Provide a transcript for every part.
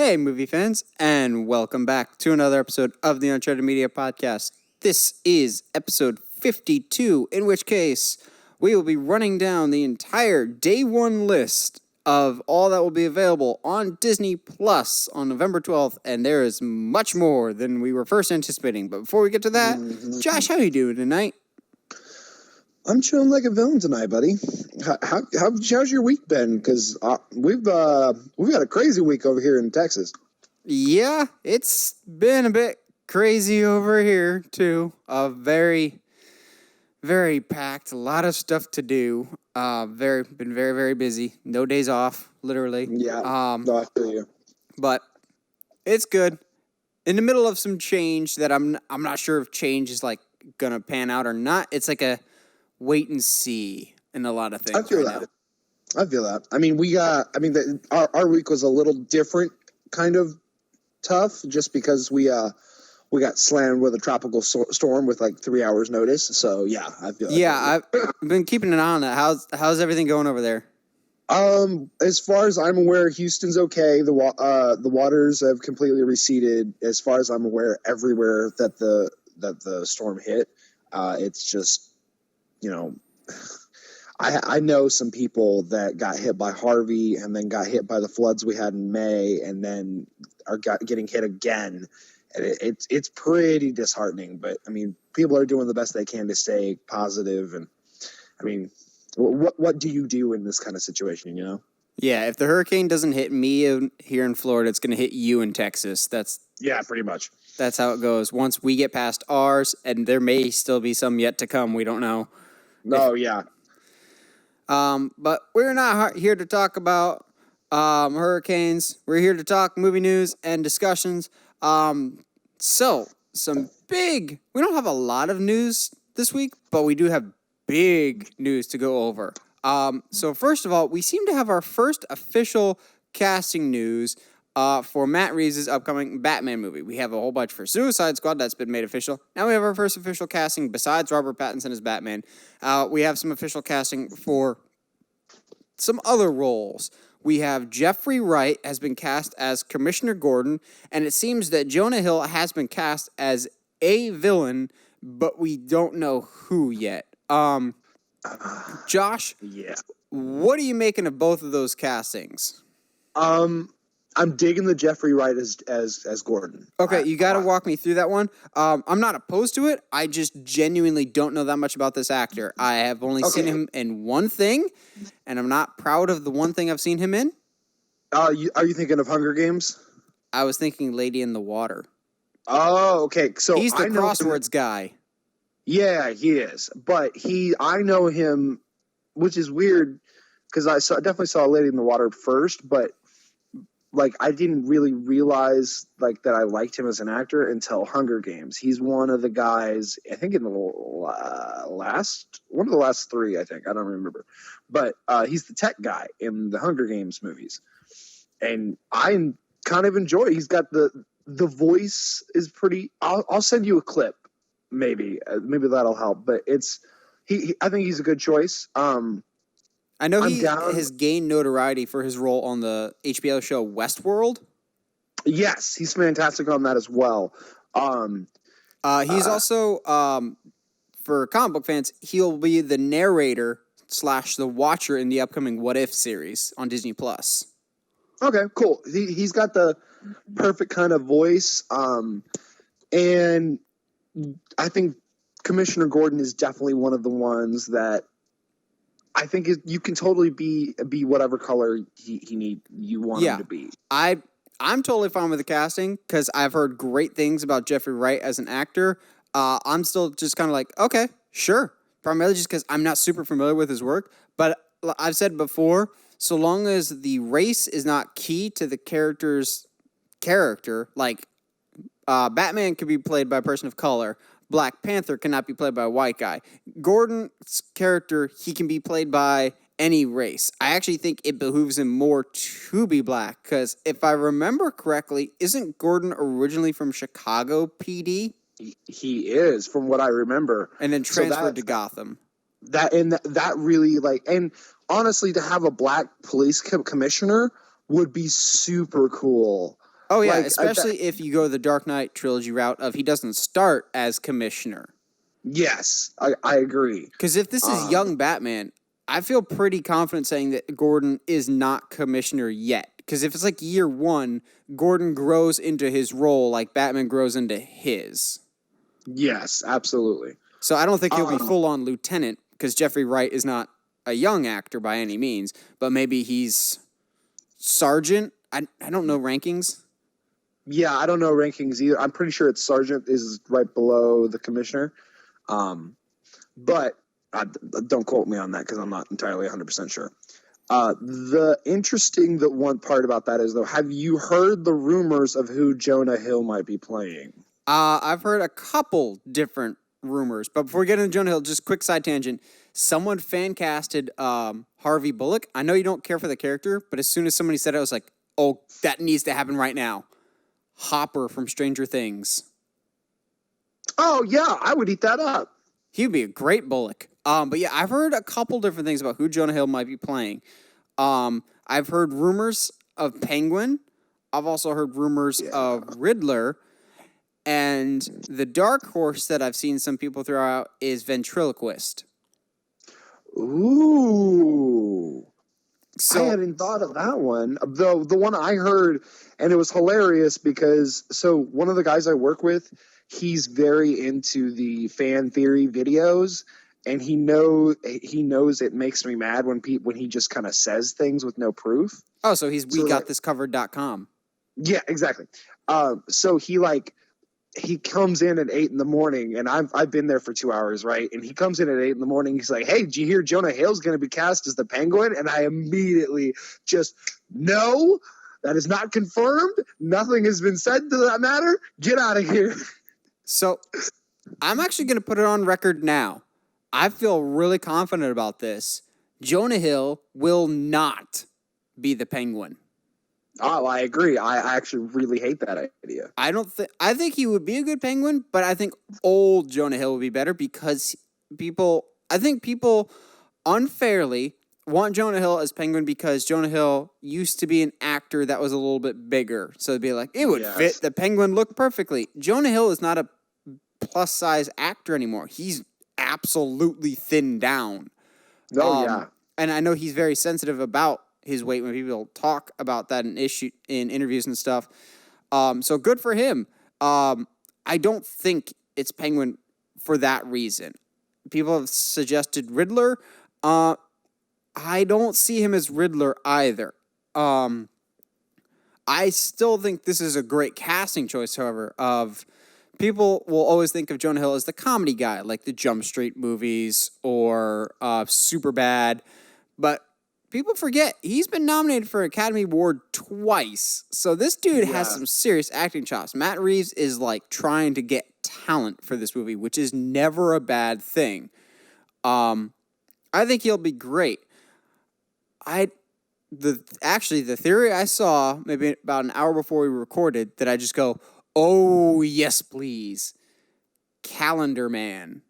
Hey, movie fans, and welcome back to another episode of the Uncharted Media Podcast. This is episode 52, in which case we will be running down the entire day one list of all that will be available on Disney Plus on November 12th, and there is much more than we were first anticipating. But before we get to that, Josh, how are you doing tonight? I'm chilling like a villain tonight, buddy. How's your week been? Because we've got a crazy week over here in Texas. Yeah, it's been a bit crazy over here too. Very, very packed. A lot of stuff to do. Been very busy. No days off, literally. Yeah. No, I feel you. But it's good. In the middle of some change that I'm not sure if change is like gonna pan out or not. It's like a wait and see in a lot of things. I feel that. I mean, our week was a little different, kind of tough, just because we got slammed with a tropical storm with like 3 hours notice. So yeah, I feel. Yeah, I've been keeping an eye on that. How's everything going over there? As far as I'm aware, Houston's okay. The waters have completely receded. As far as I'm aware, everywhere that the storm hit, it's just. You know, I know some people that got hit by Harvey and then got hit by the floods we had in May and then are getting hit again. And it's pretty disheartening. But, I mean, people are doing the best they can to stay positive. And, I mean, what do you do in this kind of situation, you know? Yeah, if the hurricane doesn't hit me here in Florida, it's going to hit you in Texas. Yeah, pretty much. That's how it goes. Once we get past ours, and there may still be some yet to come, we don't know. No, yeah. But we're not here to talk about hurricanes. We're here to talk movie news and discussions. So we don't have a lot of news this week, but we do have big news to go over. So first of all, we seem to have our first official casting news for Matt Reeves' upcoming Batman movie. We have a whole bunch for Suicide Squad that's been made official. Now we have our first official casting besides Robert Pattinson as Batman. We have some official casting for some other roles. We have Jeffrey Wright has been cast as Commissioner Gordon, and it seems that Jonah Hill has been cast as a villain, but we don't know who yet. Josh, yeah. What are you making of both of those castings? I'm digging the Jeffrey Wright as Gordon. Okay, you got to walk me through that one. I'm not opposed to it. I just genuinely don't know that much about this actor. I have only seen him in one thing, and I'm not proud of the one thing I've seen him in. Are you thinking of Hunger Games? I was thinking Lady in the Water. Oh, okay. So he's the crosswords guy. Yeah, he is. But I know him, which is weird because I definitely saw Lady in the Water first, but like I didn't really realize like that I liked him as an actor until Hunger Games. He's one of the guys, I think in the one of the last three, I think. I don't remember. But he's the tech guy in the Hunger Games movies. And I kind of enjoy it. He's got the voice is pretty. I'll send you a clip. Maybe that'll help. But I think he's a good choice. I know he has gained notoriety for his role on the HBO show Westworld. Yes, he's fantastic on that as well. He's also, for comic book fans, he'll be the narrator / the watcher in the upcoming What If series on Disney Plus. Okay, cool. He's got the perfect kind of voice, and I think Commissioner Gordon is definitely one of the ones that I think you can totally be whatever color you want him to be. I'm totally fine with the casting because I've heard great things about Jeffrey Wright as an actor. I'm still just kind of like, okay, sure. Primarily just because I'm not super familiar with his work. But I've said before, so long as the race is not key to the character's character, like Batman could be played by a person of color. Black Panther cannot be played by a white guy. Gordon's character, he can be played by any race. I actually think it behooves him more to be black because if I remember correctly, isn't Gordon originally from Chicago PD? He is, from what I remember. And then transferred to Gotham. That really, and honestly, to have a black police commissioner would be super cool. Oh yeah, Like, especially if you go the Dark Knight trilogy route of he doesn't start as commissioner. yes, I agree. Because if this is young Batman, I feel pretty confident saying that Gordon is not commissioner yet. Because if it's like year one, Gordon grows into his role like Batman grows into his. Yes, absolutely. So I don't think he'll be full on lieutenant because Jeffrey Wright is not a young actor by any means, but maybe he's sergeant. I don't know rankings. Yeah, I don't know rankings either. I'm pretty sure it's sergeant is right below the commissioner. But don't quote me on that because I'm not entirely 100% sure. The interesting one part about that is, though, have you heard the rumors of who Jonah Hill might be playing? I've heard a couple different rumors, but before we get into Jonah Hill, just quick side tangent. Someone fan casted Harvey Bullock. I know you don't care for the character, but as soon as somebody said it, I was like, oh, that needs to happen right now. Hopper from Stranger Things. Oh, yeah, I would eat that up. He'd be a great Bullock. But yeah, I've heard a couple different things about who Jonah Hill might be playing. I've heard rumors of Penguin. I've also heard rumors of Riddler. And the dark horse that I've seen some people throw out is ventriloquist. Ooh. So, I hadn't thought of that one. The one I heard, and it was hilarious because, so one of the guys I work with, he's very into the fan theory videos, and he knows it makes me mad when he just kind of says things with no proof. Oh, so he's WeGotThisCovered.com. Yeah, exactly. So he comes in at 8 a.m, and I've been there for 2 hours, right? And he comes in at 8 a.m. He's like, "Hey, did you hear Jonah Hill's going to be cast as the Penguin?" And I immediately just, no, that is not confirmed. Nothing has been said to that matter. Get out of here. So I'm actually going to put it on record now. I feel really confident about this. Jonah Hill will not be the Penguin. Oh, I agree. I actually really hate that idea. I think he would be a good Penguin, but I think old Jonah Hill would be better because people unfairly want Jonah Hill as Penguin because Jonah Hill used to be an actor that was a little bit bigger. So it'd be like, it would fit the Penguin look perfectly. Jonah Hill is not a plus size actor anymore. He's absolutely thinned down. Oh, yeah. And I know he's very sensitive about his weight when people talk about that in interviews and stuff. So good for him. I don't think it's Penguin for that reason. People have suggested Riddler. I don't see him as Riddler either. I still think this is a great casting choice, however, people will always think of Jonah Hill as the comedy guy, like the Jump Street movies or Superbad. But people forget he's been nominated for an Academy Award twice. So this dude has some serious acting chops. Matt Reeves is like trying to get talent for this movie, which is never a bad thing. I think he'll be great. The theory I saw maybe about an hour before we recorded that I just go, oh yes, please, Calendar Man.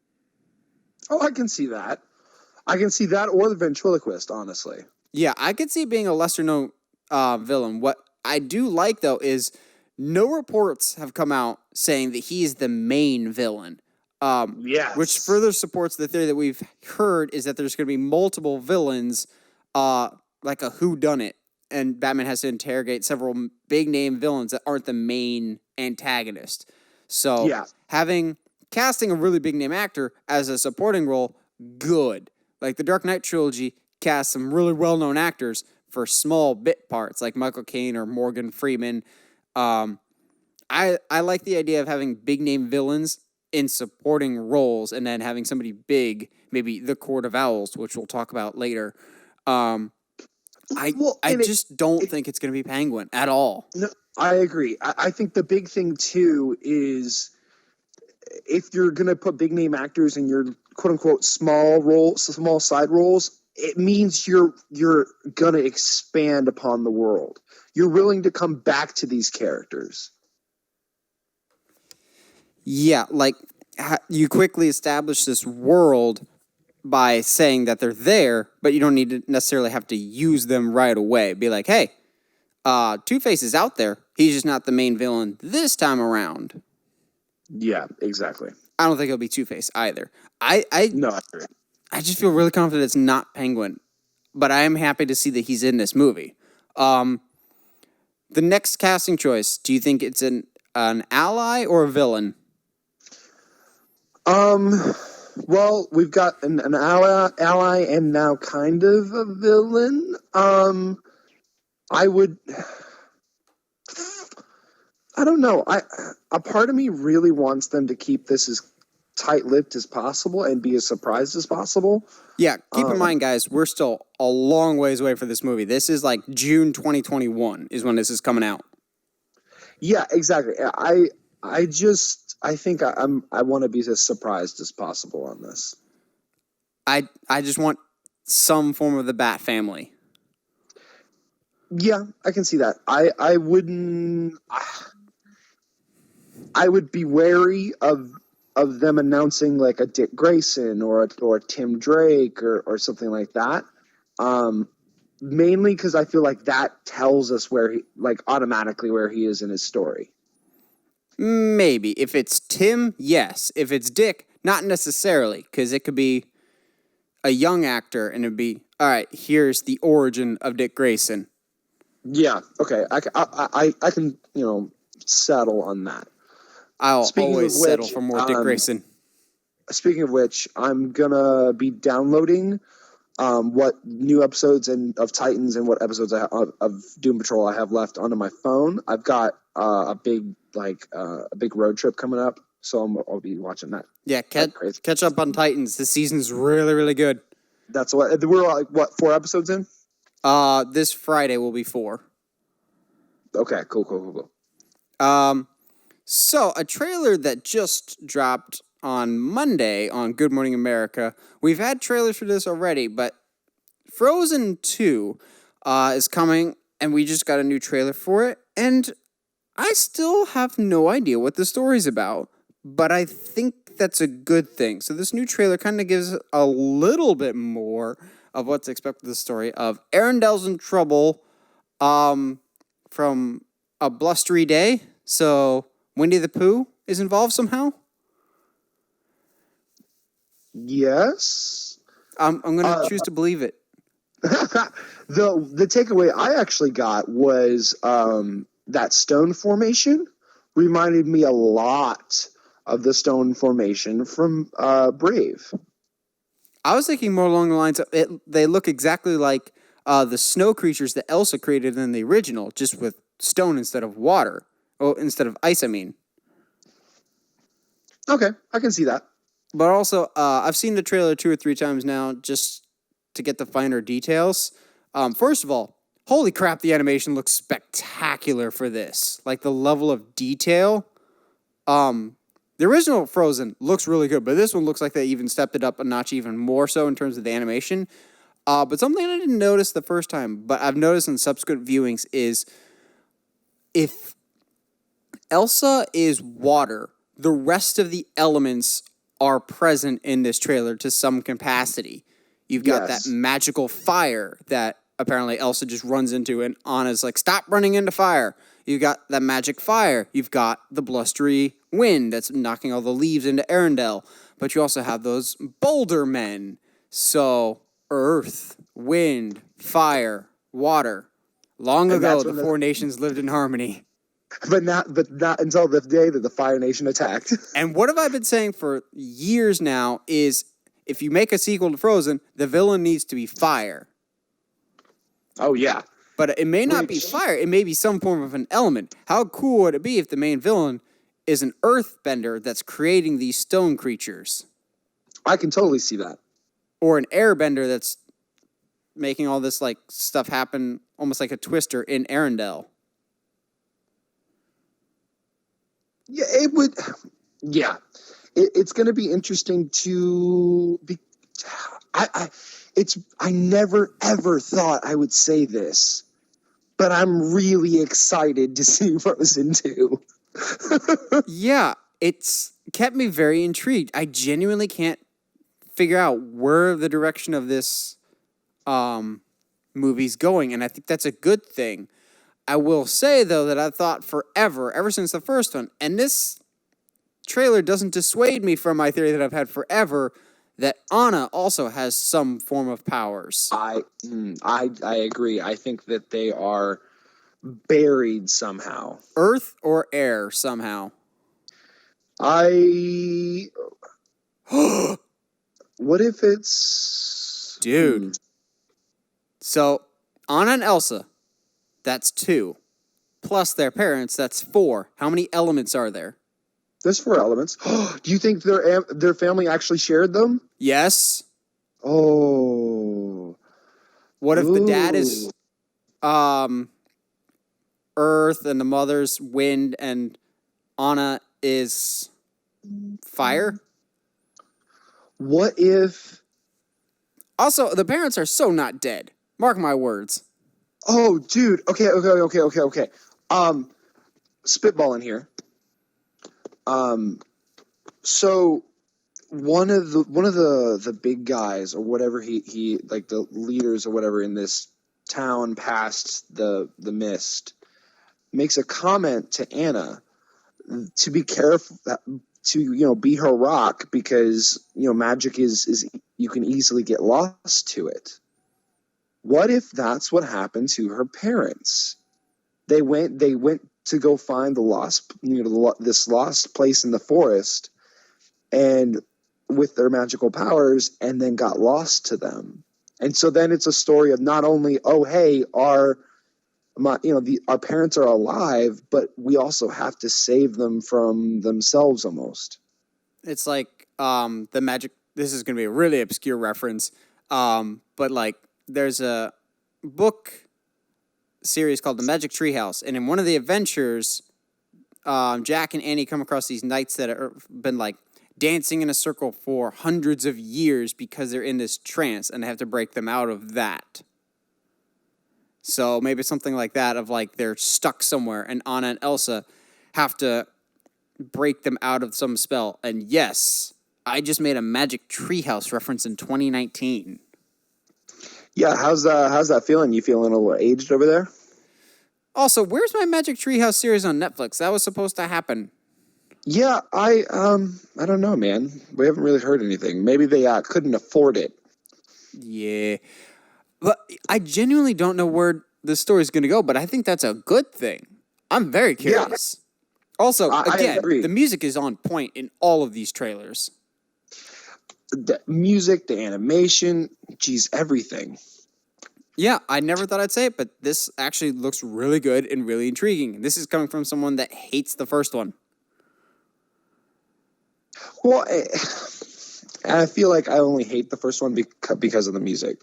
Oh, I can see that. I can see that or the ventriloquist, honestly. Yeah, I could see it being a lesser-known villain. What I do like, though, is no reports have come out saying that he is the main villain. Yes. Which further supports the theory that we've heard is that there's going to be multiple villains, like a whodunit, and Batman has to interrogate several big-name villains that aren't the main antagonist. So casting a really big-name actor as a supporting role, good. Like the Dark Knight trilogy cast some really well-known actors for small bit parts, like Michael Caine or Morgan Freeman. I like the idea of having big-name villains in supporting roles and then having somebody big, maybe the Court of Owls, which we'll talk about later. I just don't think it's going to be Penguin at all. No, I agree. I think the big thing, too, is if you're going to put big-name actors in your quote-unquote small side roles, it means you're going to expand upon the world. You're willing to come back to these characters. Yeah, like you quickly establish this world by saying that they're there, but you don't need to necessarily have to use them right away. Be like, hey, Two-Face is out there. He's just not the main villain this time around. Yeah, exactly. I don't think it'll be Two-Face either. No, I agree. I just feel really confident it's not Penguin, but I am happy to see that he's in this movie. The next casting choice, do you think it's an ally or a villain? Well, we've got an ally and now kind of a villain. I don't know. A part of me really wants them to keep this as tight-lipped as possible and be as surprised as possible. Yeah, keep in mind, guys, we're still a long ways away for this movie. This is like June 2021 is when this is coming out. Yeah, exactly. I think I want to be as surprised as possible on this. I just want some form of the Bat family. Yeah, I can see that. I would be wary of them announcing like a Dick Grayson or a Tim Drake or something like that. Mainly because I feel like that tells us automatically where he is in his story. Maybe. If it's Tim, yes. If it's Dick, not necessarily, because it could be a young actor and it'd be, all right, here's the origin of Dick Grayson. Yeah, okay. I can, settle on that. I'll always settle for more Dick Grayson. Speaking of which, I'm going to be downloading what new episodes of Titans and what episodes of Doom Patrol I have left onto my phone. I've got a big road trip coming up, so I'll be watching that. Yeah, catch up on Titans. This season's really, really good. That's we're 4 episodes in? This Friday will be 4. Okay, cool. So a trailer that just dropped on Monday on Good Morning America. We've had trailers for this already, but Frozen 2 is coming, and we just got a new trailer for it, and I still have no idea what the story's about, but I think that's a good thing. So this new trailer kind of gives a little bit more of what to expect with the story of Arendelle's in trouble from a blustery day, so Winnie the Pooh is involved somehow? Yes. I'm going to choose to believe it. The takeaway I actually got was that stone formation reminded me a lot of the stone formation from Brave. I was thinking more along the lines of they look exactly like the snow creatures that Elsa created in the original, just with stone instead of water. Oh, instead of ice, I mean. Okay, I can see that. But also, I've seen the trailer 2 or 3 times now just to get the finer details. First of all, holy crap, the animation looks spectacular for this. Like, the level of detail. The original Frozen looks really good, but this one looks like they even stepped it up a notch even more so in terms of the animation. But something I didn't notice the first time, but I've noticed in subsequent viewings is if Elsa is water, the rest of the elements are present in this trailer to some capacity. You've got that magical fire that apparently Elsa just runs into, and Anna's like, stop running into fire. You've got that magic fire. You've got the blustery wind that's knocking all the leaves into Arendelle. But you also have those boulder men. So, earth, wind, fire, water. Long ago, the 4 nations lived in harmony. But not until the day that the Fire Nation attacked. And what have I been saying for years now is if you make a sequel to Frozen, the villain needs to be fire. Oh, yeah. But it may not be fire. It may be some form of an element. How cool would it be if the main villain is an earthbender that's creating these stone creatures? I can totally see that. Or an airbender that's making all this like stuff happen almost like a Twister in Arendelle. Yeah, it would. Yeah, it's going to be interesting to be. I never ever thought I would say this, but I'm really excited to see Frozen 2. Yeah, it's kept me very intrigued. I genuinely can't figure out where the direction of this movie's going, and I think that's a good thing. I will say, though, that I've thought forever, ever since the first one, and this trailer doesn't dissuade me from my theory that I've had forever, that Anna also has some form of powers. I agree. I think that they are buried somehow. Earth or air, somehow. What if it's... Dude. So, Anna and Elsa, that's 2. Plus their parents, that's 4. How many elements are there? There's 4 elements. Do you think their family actually shared them? Yes. Oh. What if the dad is earth and the mother's wind and Anna is fire? What if... Also, the parents are so not dead. Mark my words. Oh, dude. Okay. Spitballing here. So one of the big guys or whatever he like the leaders or whatever in this town past the mist makes a comment to Anna to be careful, to be her rock, because magic is you can easily get lost to it. What if that's what happened to her parents? They went to go find this lost place in the forest, and with their magical powers, and then got lost to them. And so then it's a story of not only, oh hey, our parents are alive, but we also have to save them from themselves almost. It's like the magic. This is going to be a really obscure reference, but like there's a book series called The Magic Treehouse, and in one of the adventures, Jack and Annie come across these knights that have been like dancing in a circle for hundreds of years because they're in this trance, and they have to break them out of that. So maybe something like that, of like they're stuck somewhere, and Anna and Elsa have to break them out of some spell. And yes, I just made a Magic Treehouse reference in 2019. Yeah, how's that feeling? You feeling a little aged over there? Also, where's my Magic Treehouse series on Netflix? That was supposed to happen. Yeah, I don't know, man. We haven't really heard anything. Maybe they couldn't afford it. Yeah. But I genuinely don't know where this story's going to go, but I think that's a good thing. I'm very curious. Yeah. Also, again, the music is on point in all of these trailers. The music, the animation, geez, everything. Yeah, I never thought I'd say it, but this actually looks really good and really intriguing. This is coming from someone that hates the first one. Well, I feel like I only hate the first one because of the music.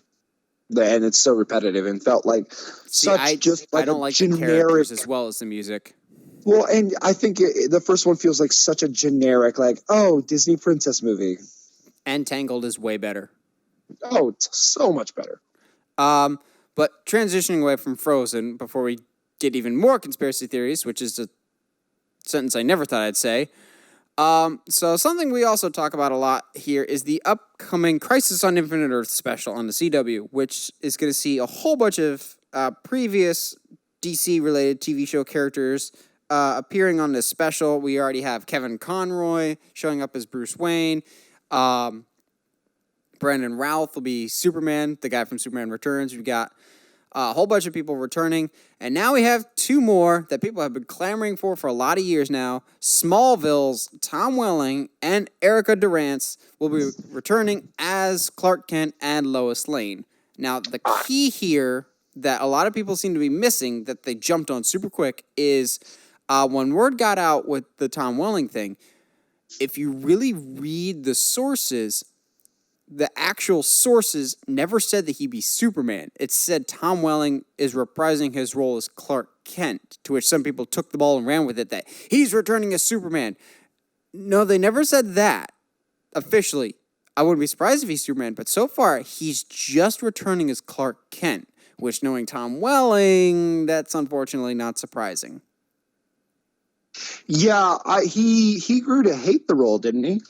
And it's so repetitive and felt like I don't like generic... the characters as well as the music. Well, and I think the first one feels like such a generic, like, oh, Disney princess movie. And Tangled is way better. Oh, it's so much better. But transitioning away from Frozen, before we get even more conspiracy theories, which is a sentence I never thought I'd say. So something we also talk about a lot here is the upcoming Crisis on Infinite Earth special on the CW, which is going to see a whole bunch of previous DC-related TV show characters appearing on this special. We already have Kevin Conroy showing up as Bruce Wayne. Brandon Routh will be Superman, the guy from Superman Returns. We've got a whole bunch of people returning. And now we have 2 more that people have been clamoring for a lot of years now. Smallville's Tom Welling and Erica Durance will be returning as Clark Kent and Lois Lane. Now, the key here that a lot of people seem to be missing, that they jumped on super quick, is when word got out with the Tom Welling thing, if you really read the sources, the actual sources never said that he'd be Superman. It said Tom Welling is reprising his role as Clark Kent, to which some people took the ball and ran with it, that he's returning as Superman. No, they never said that officially. I wouldn't be surprised if he's Superman, but so far he's just returning as Clark Kent, which, knowing Tom Welling, that's unfortunately not surprising. Yeah, he grew to hate the role, didn't he?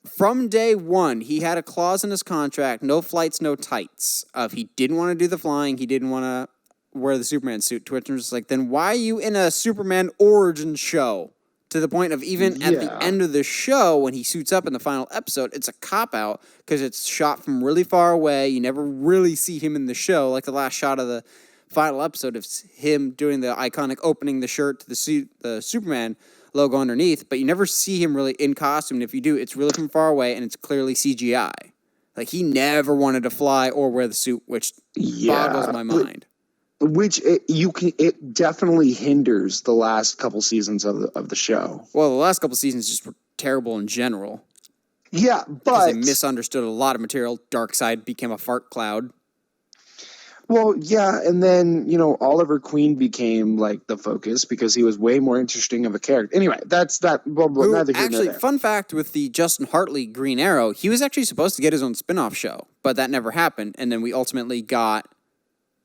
From day one, he had a clause in his contract, no flights, no tights. If he didn't want to do the flying, he didn't want to wear the Superman suit, to which I'm just like, then why are you in a Superman origin show? To the point of even at the end of the show, when he suits up in the final episode, it's a cop-out because it's shot from really far away. You never really see him in the show. Like the last shot of the final episode of him doing the iconic opening the shirt to the Superman logo underneath, but you never see him really in costume. And if you do, it's really from far away, and it's clearly CGI. Like, he never wanted to fly or wear the suit, which boggles my mind. Which it definitely hinders the last couple seasons of the show. Well, the last couple seasons just were terrible in general. Yeah, but they misunderstood a lot of material. Darkseid became a fart cloud. Well, yeah, and then Oliver Queen became like the focus because he was way more interesting of a character. Anyway, that's that. Well, neither here nor there. Fun fact with the Justin Hartley Green Arrow, he was actually supposed to get his own spin-off show, but that never happened. And then we ultimately got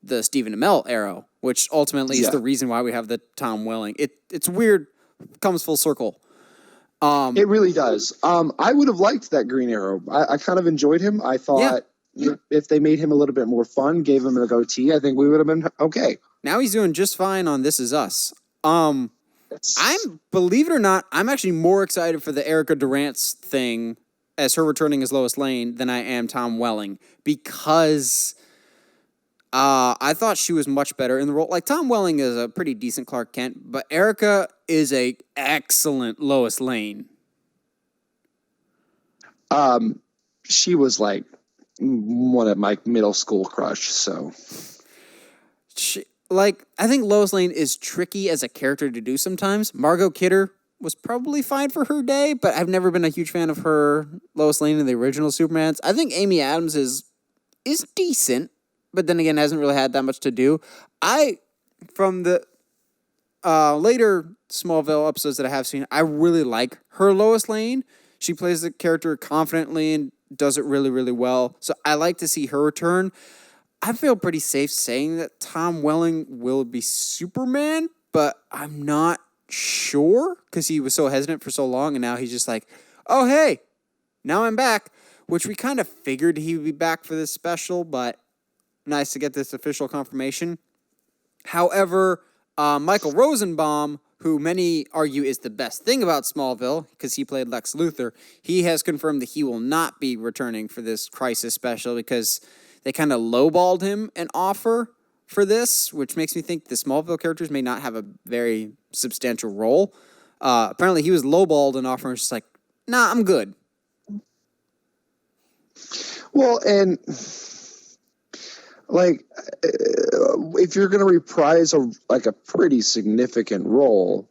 the Stephen Amell Arrow, which ultimately is the reason why we have the Tom Welling. It's weird, comes full circle. It really does. I would have liked that Green Arrow. I kind of enjoyed him. I thought if they made him a little bit more fun, gave him a goatee, I think we would have been okay. Now he's doing just fine on This Is Us. Believe it or not, I'm actually more excited for the Erica Durance thing as her returning as Lois Lane than I am Tom Welling, because I thought she was much better in the role. Like, Tom Welling is a pretty decent Clark Kent, but Erica is a excellent Lois Lane. She was like one of my middle school crush, so. I think Lois Lane is tricky as a character to do sometimes. Margot Kidder was probably fine for her day, but I've never been a huge fan of her Lois Lane in the original Supermans. I think Amy Adams is decent, but then again, hasn't really had that much to do. From the later Smallville episodes that I have seen, I really like her Lois Lane. She plays the character confidently and does it really, really well. So I like to see her return. I feel pretty safe saying that Tom Welling will be Superman, but I'm not sure because he was so hesitant for so long, and now he's just like, oh, hey, now I'm back, which we kind of figured he would be back for this special, but nice to get this official confirmation. However, Michael Rosenbaum, who many argue is the best thing about Smallville because he played Lex Luthor, he has confirmed that he will not be returning for this Crisis special because they kind of lowballed him an offer for this, which makes me think the Smallville characters may not have a very substantial role. Apparently, he was lowballed an offer and was just like, nah, I'm good. Well, and like, if you're going to reprise a pretty significant role,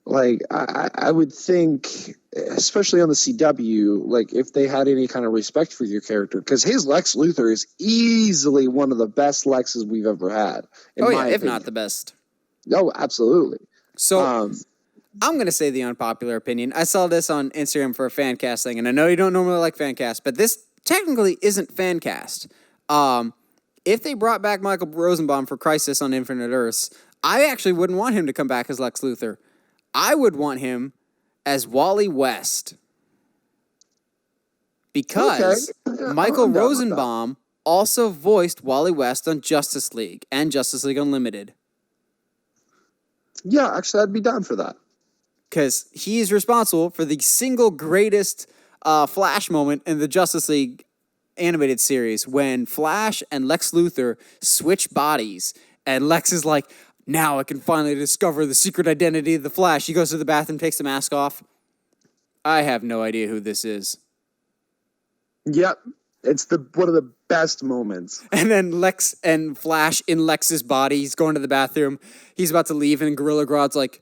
like I would think, especially on the CW, like if they had any kind of respect for your character, because his Lex Luthor is easily one of the best Lexes we've ever had. If not the best. Oh, absolutely. So I'm going to say the unpopular opinion. I saw this on Instagram for a fan cast thing, and I know you don't normally like fan cast, but this technically isn't fan cast. If they brought back Michael Rosenbaum for Crisis on Infinite Earths, I actually wouldn't want him to come back as Lex Luthor. I would want him as Wally West. Because Michael Rosenbaum also voiced Wally West on Justice League and Justice League Unlimited. Yeah, actually, I'd be down for that. Because he is responsible for the single greatest Flash moment in the Justice League animated series when Flash and Lex Luthor switch bodies, and Lex is like, now I can finally discover the secret identity of the Flash. He goes to the bathroom, takes the mask off. I have no idea who this is. Yep. It's one of the best moments. And then Lex and Flash in Lex's body, he's going to the bathroom. He's about to leave, and Gorilla Grodd's like,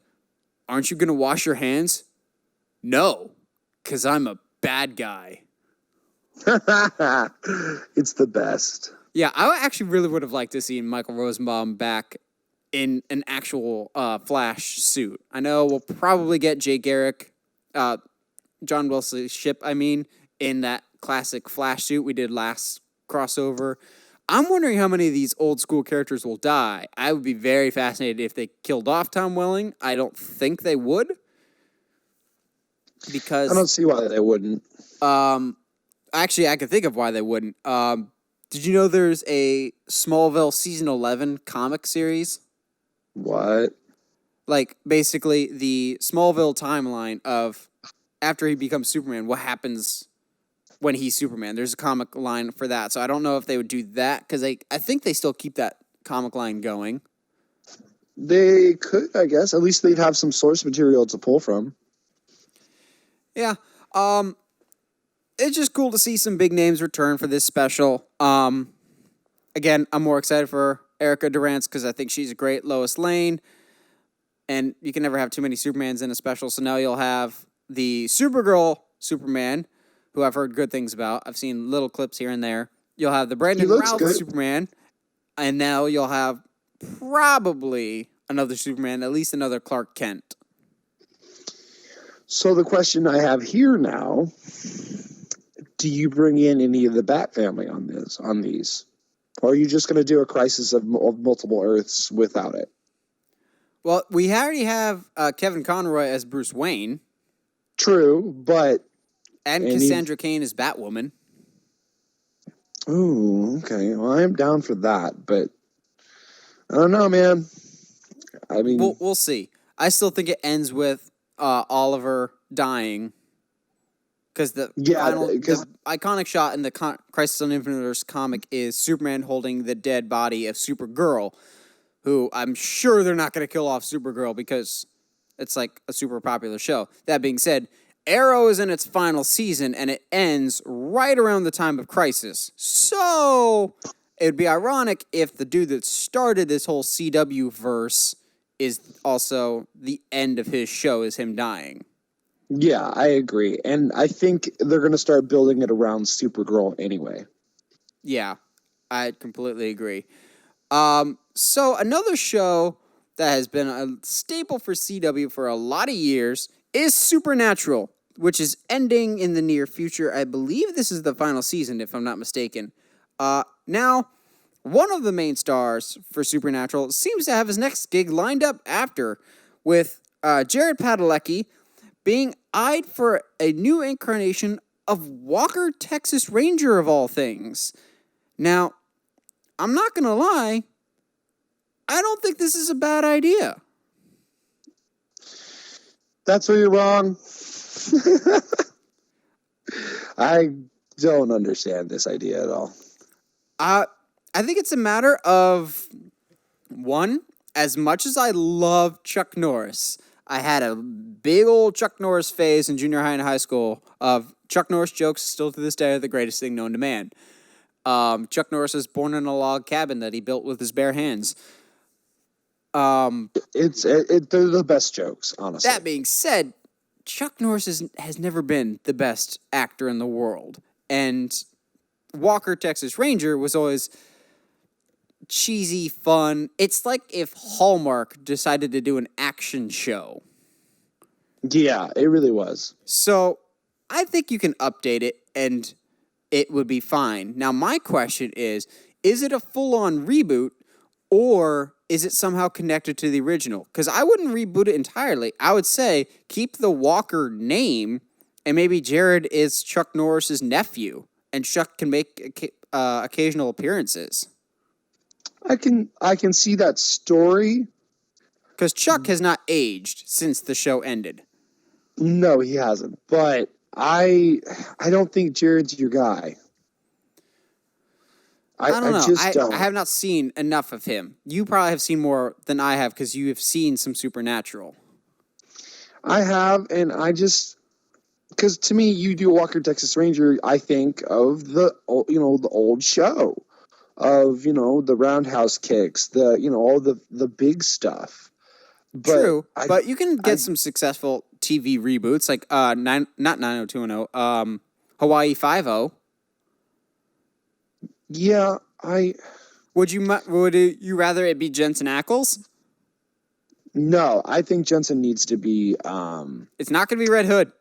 aren't you going to wash your hands? No, because I'm a bad guy. It's the best. Yeah, I actually really would have liked to see Michael Rosenbaum back in an actual Flash suit. I know we'll probably get Jay Garrick, John Wesley Shipp, in that classic Flash suit we did last crossover. I'm wondering how many of these old school characters will die. I would be very fascinated if they killed off Tom Welling. I don't think they would. Because I don't see why they wouldn't. Actually, I can think of why they wouldn't. Did you know there's a Smallville season 11 comic series? What? Like basically the Smallville timeline of after he becomes Superman, what happens when he's Superman. There's a comic line for that. So I don't know if they would do that because I think they still keep that comic line going. They could, I guess. At least they'd have some source material to pull from. Yeah. It's just cool to see some big names return for this special. Again, I'm more excited for Erica Durance because I think she's a great Lois Lane. And you can never have too many Supermans in a special. So now you'll have the Supergirl Superman, who I've heard good things about. I've seen little clips here and there. You'll have the Brandon Routh good. Superman. And now you'll have probably another Superman, at least another Clark Kent. So the question I have here now, do you bring in any of the Bat family on these? Or are you just going to do a Crisis of Multiple Earths without it? Well, we already have Kevin Conroy as Bruce Wayne. True, but... And Cassandra Cain as Batwoman. Ooh, okay. Well, I'm down for that, but... I don't know, man. I mean... We'll see. I still think it ends with Oliver dying. Because the iconic shot in the Crisis on Infinite Earths comic is Superman holding the dead body of Supergirl, who I'm sure they're not going to kill off Supergirl because it's like a super popular show. That being said, Arrow is in its final season, and it ends right around the time of Crisis. So it would be ironic if the dude that started this whole CW verse is also the end of his show is him dying. Yeah, I agree. And I think they're going to start building it around Supergirl anyway. Yeah, I completely agree. So another show that has been a staple for CW for a lot of years is Supernatural, which is ending in the near future. I believe this is the final season, if I'm not mistaken. Now, one of the main stars for Supernatural seems to have his next gig lined up after, with Jared Padalecki being eyed for a new incarnation of Walker, Texas Ranger, of all things. Now, I'm not going to lie, I don't think this is a bad idea. That's where you're wrong. I don't understand this idea at all. I think it's a matter of, one, as much as I love Chuck Norris, I had a big old Chuck Norris phase in junior high and high school of Chuck Norris jokes still to this day are the greatest thing known to man. Chuck Norris was born in a log cabin that he built with his bare hands. They're the best jokes, honestly. That being said, Chuck Norris has never been the best actor in the world. And Walker, Texas Ranger was always cheesy, fun. It's like if Hallmark decided to do an action show. Yeah, it really was. So I think you can update it and it would be fine. Now, my question is it a full-on reboot or is it somehow connected to the original? Because I wouldn't reboot it entirely. I would say keep the Walker name and maybe Jared is Chuck Norris's nephew and Chuck can make occasional appearances. I can see that story. Because Chuck has not aged since the show ended. No, he hasn't. But I don't think Jared's your guy. I don't know. I have not seen enough of him. You probably have seen more than I have because you have seen some Supernatural. I have, and I just... Because to me, you do Walker, Texas Ranger, I think of the old show. Of, the roundhouse kicks, all the big stuff. But true, but you can get some successful TV reboots like not 90210, Hawaii 5-0. Yeah, would you rather it be Jensen Ackles? No, I think Jensen needs to be. It's not going to be Red Hood.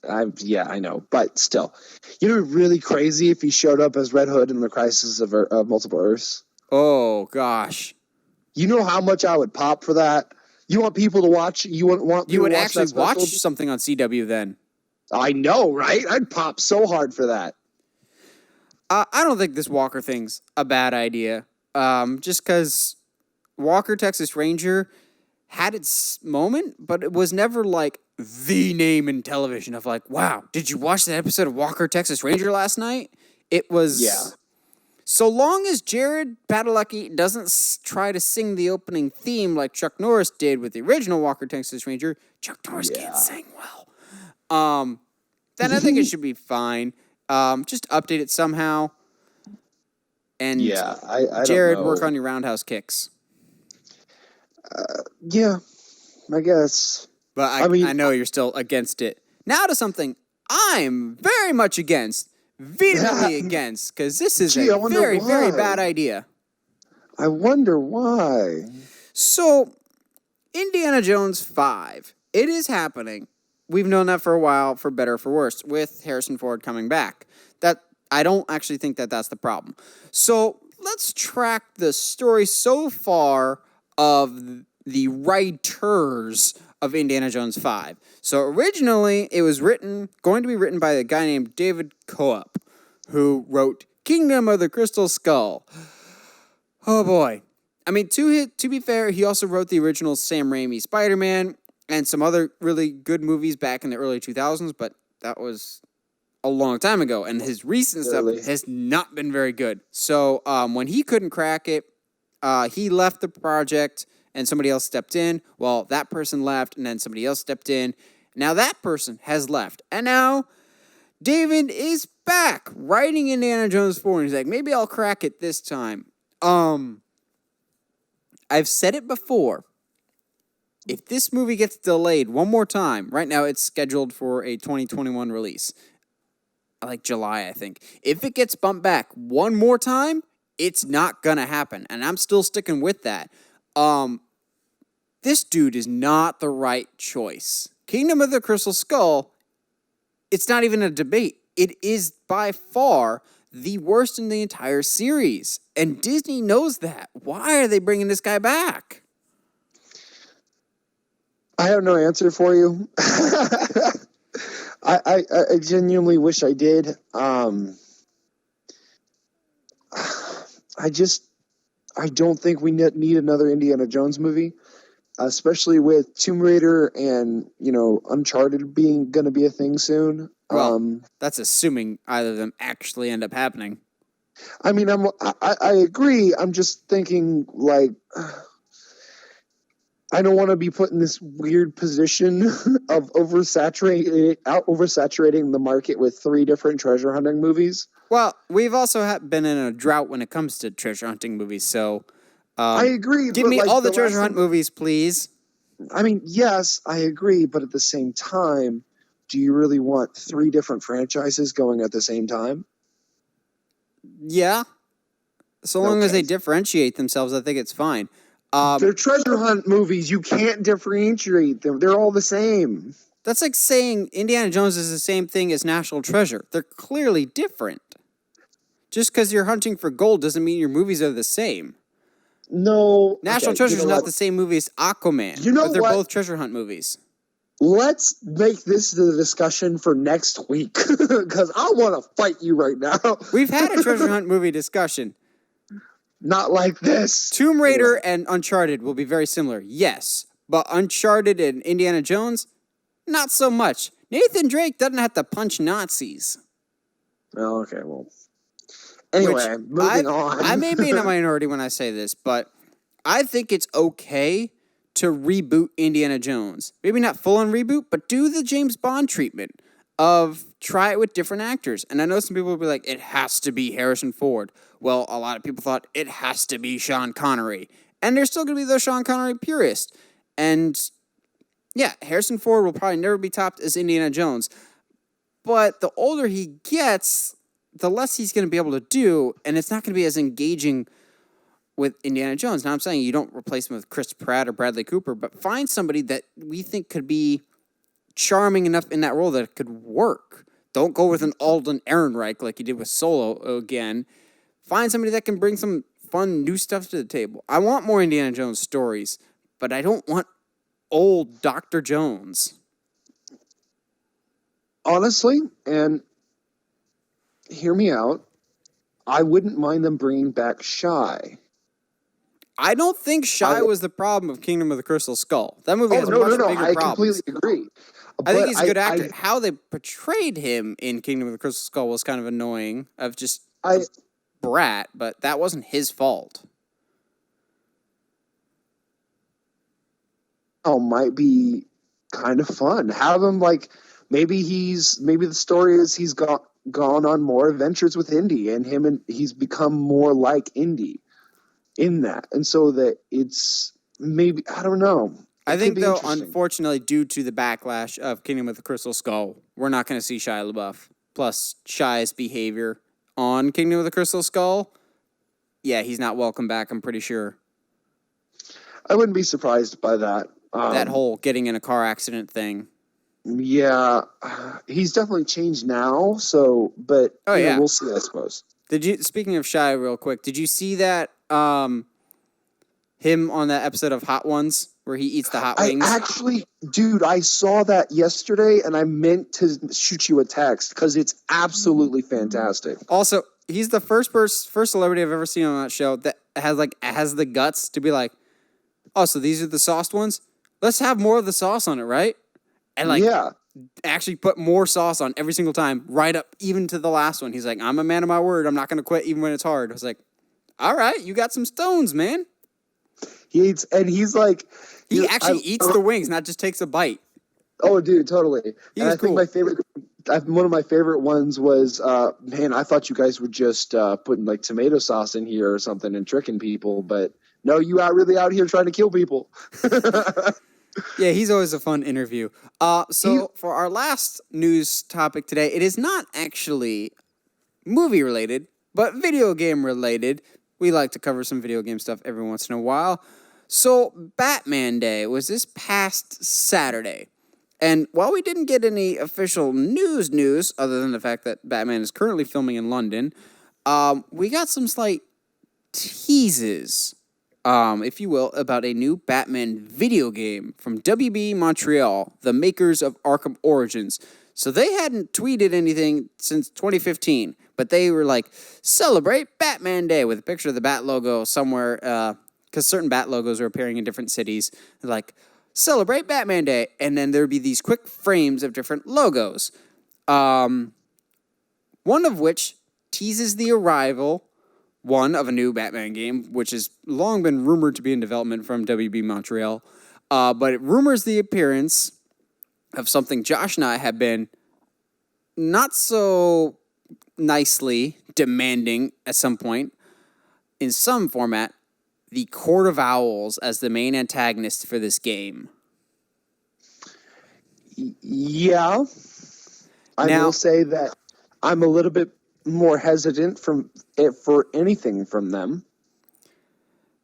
I know, but still, really crazy if he showed up as Red Hood in the Crisis of Multiple Earths. Oh gosh, you know how much I would pop for that. You want people to watch? You would actually watch something on CW then? I know, right? I'd pop so hard for that. I don't think this Walker thing's a bad idea. Just because Walker Texas Ranger had its moment, but it was never like the name in television of like, wow, did you watch that episode of Walker Texas Ranger last night? It was. Yeah. So long as Jared Padalecki doesn't try to sing the opening theme like Chuck Norris did with the original Walker Texas Ranger, Chuck Norris can't sing well. Then I think it should be fine. Just update it somehow. And I Jared, don't know. work on your roundhouse kicks. Yeah, I guess. But I know you're still against it. Now to something I'm very much against, vehemently against, because this is a very, very bad idea. I wonder why. So, Indiana Jones 5. It is happening. We've known that for a while, for better or for worse, with Harrison Ford coming back. That I don't actually think that that's the problem. So, let's track the story so far of the writers of Indiana Jones 5. So, originally, it was going to be written by a guy named David Koepp, who wrote Kingdom of the Crystal Skull. Oh, boy. I mean, to be fair, he also wrote the original Sam Raimi Spider-Man and some other really good movies back in the early 2000s, but that was a long time ago, and his recent stuff has not been very good. So when he couldn't crack it, he left the project, and somebody else stepped in. Well, that person left, and then somebody else stepped in. Now that person has left, and now David is back writing Indiana Jones 4, and he's like, maybe I'll crack it this time. I've said it before. If this movie gets delayed one more time, right now it's scheduled for a 2021 release. Like July, I think. If it gets bumped back one more time, it's not gonna happen. And I'm still sticking with that. This dude is not the right choice. Kingdom of the Crystal Skull, it's not even a debate. It is by far the worst in the entire series. And Disney knows that. Why are they bringing this guy back? I have no answer for you. I genuinely wish I did. I don't think we need another Indiana Jones movie, especially with Tomb Raider and, Uncharted going to be a thing soon. Well, that's assuming either of them actually end up happening. I mean, I agree. I'm just thinking, like, I don't want to be put in this weird position of oversaturating the market with 3 different treasure hunting movies. Well, we've also been in a drought when it comes to treasure hunting movies, so I agree. Give me all the treasure hunt movies, please. I mean, yes, I agree, but at the same time, do you really want 3 different franchises going at the same time? Yeah. So long as they differentiate themselves, I think it's fine. They're treasure hunt movies. You can't differentiate them. They're all the same. That's like saying Indiana Jones is the same thing as National Treasure. They're clearly different. Just because you're hunting for gold doesn't mean your movies are the same. No. National Treasure is not the same movie as Aquaman. But they're both treasure hunt movies. Let's make this the discussion for next week, because I want to fight you right now. We've had a treasure hunt movie discussion. Not like this. Tomb Raider and Uncharted will be very similar, yes. But Uncharted and Indiana Jones, not so much. Nathan Drake doesn't have to punch Nazis. Oh, okay, well. Anyway, moving on. I may be in a minority when I say this, but I think it's okay to reboot Indiana Jones. Maybe not full-on reboot, but do the James Bond treatment of try it with different actors. And I know some people will be like, it has to be Harrison Ford. Well, a lot of people thought it has to be Sean Connery. And there's still going to be those Sean Connery purists. And yeah, Harrison Ford will probably never be topped as Indiana Jones. But the older he gets, the less he's going to be able to do. And it's not going to be as engaging with Indiana Jones. Now, I'm saying you don't replace him with Chris Pratt or Bradley Cooper, but find somebody that we think could be charming enough in that role that it could work. Don't go with an Alden Ehrenreich like you did with Solo again. Find somebody that can bring some fun new stuff to the table. I want more Indiana Jones stories, but I don't want old Dr. Jones. Honestly, and hear me out, I wouldn't mind them bringing back Shy. I don't think Shy was the problem of Kingdom of the Crystal Skull. That movie has much bigger I problems. completely agree. I think he's a good actor. How they portrayed him in Kingdom of the Crystal Skull was kind of annoying. Of just brat, but that wasn't his fault. Oh, might be kind of fun. Have him like maybe the story is he's gone on more adventures with Indy, and he's become more like Indy in that, and so that it's maybe I don't know. I think though, unfortunately, due to the backlash of Kingdom of the Crystal Skull, we're not going to see Shia LaBeouf. Plus, Shia's behavior on Kingdom of the Crystal Skull, yeah, he's not welcome back. I'm pretty sure. I wouldn't be surprised by that. That whole getting in a car accident thing. Yeah, he's definitely changed now. So, but we'll see. I suppose. Speaking of Shia, real quick, did you see that him on that episode of Hot Ones where he eats the hot wings? Dude, I saw that yesterday, and I meant to shoot you a text because it's absolutely fantastic. Also, he's the first celebrity I've ever seen on that show that has the guts to be like, oh, so these are the sauced ones? Let's have more of the sauce on it, right? And actually put more sauce on every single time, right up even to the last one. He's like, I'm a man of my word. I'm not going to quit even when it's hard. I was like, all right, you got some stones, man. He actually eats the wings, not just takes a bite. Oh, dude, totally. I think one of my favorite ones was, man, I thought you guys were just putting like tomato sauce in here or something and tricking people, but no, you really out here trying to kill people. Yeah, he's always a fun interview. For our last news topic today, it is not actually movie related, but video game related. We like to cover some video game stuff every once in a while. So, Batman Day was this past Saturday. And while we didn't get any official news, other than the fact that Batman is currently filming in London, we got some slight teases, if you will, about a new Batman video game from WB Montreal, the makers of Arkham Origins. So they hadn't tweeted anything since 2015, but they were like, celebrate Batman Day with a picture of the Bat logo somewhere, because certain Bat logos are appearing in different cities. They're like, celebrate Batman Day, and then there'd be these quick frames of different logos. One of which teases the arrival, of a new Batman game, which has long been rumored to be in development from WB Montreal, but it rumors the appearance of something Josh and I have been not so nicely demanding at some point, in some format, the Court of Owls as the main antagonist for this game. Yeah. I will say that I'm a little bit more hesitant for anything from them.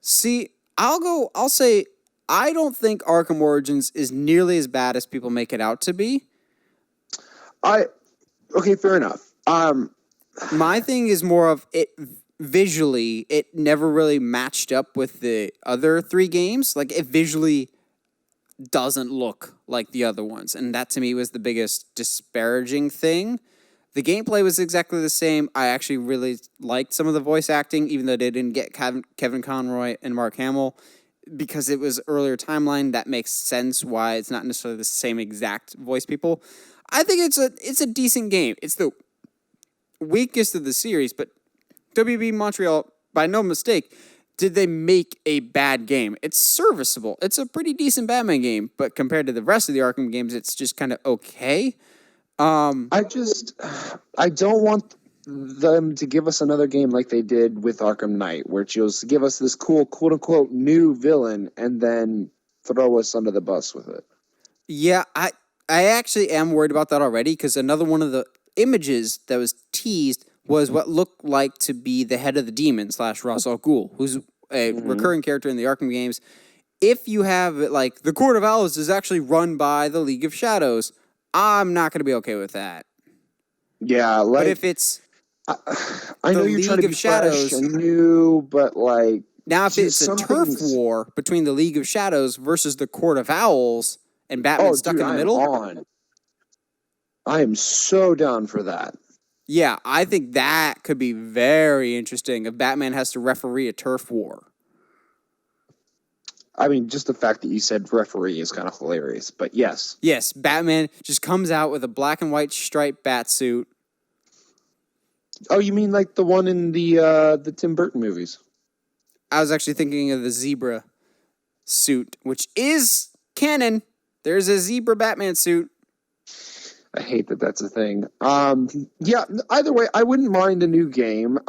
See, I'll say I don't think Arkham Origins is nearly as bad as people make it out to be. Okay, fair enough. My thing is more of it visually, it never really matched up with the other three games. Like, it visually doesn't look like the other ones, and that to me was the biggest disparaging thing. The gameplay was exactly the same. I actually really liked some of the voice acting, even though they didn't get Kevin Conroy and Mark Hamill, because it was earlier timeline. That makes sense why it's not necessarily the same exact voice people. I think it's a decent game. It's the weakest of the series, but WB Montreal, by no mistake, did they make a bad game. It's serviceable. It's a pretty decent Batman game, but compared to the rest of the Arkham games, it's just kind of okay. I don't want them to give us another game like they did with Arkham Knight, where just give us this cool, quote-unquote, new villain and then throw us under the bus with it. Yeah, I actually am worried about that already, because another one of the images that was teased was what looked like to be the head of the demon / Ra's al Ghul, who's a recurring character in the Arkham games. If you have it like the Court of Owls is actually run by the League of Shadows, I'm not going to be okay with that. Yeah, but if it's I know you're trying to be fresh and new, but like now if it's a turf war between the League of Shadows versus the Court of Owls and Batman stuck in the middle, I am so down for that. Yeah, I think that could be very interesting if Batman has to referee a turf war. I mean, just the fact that you said referee is kind of hilarious, but yes. Yes, Batman just comes out with a black and white striped bat suit. Oh, you mean like the one in the Tim Burton movies? I was actually thinking of the zebra suit, which is canon. There's a zebra Batman suit. I hate that that's a thing. Yeah, either way, I wouldn't mind a new game.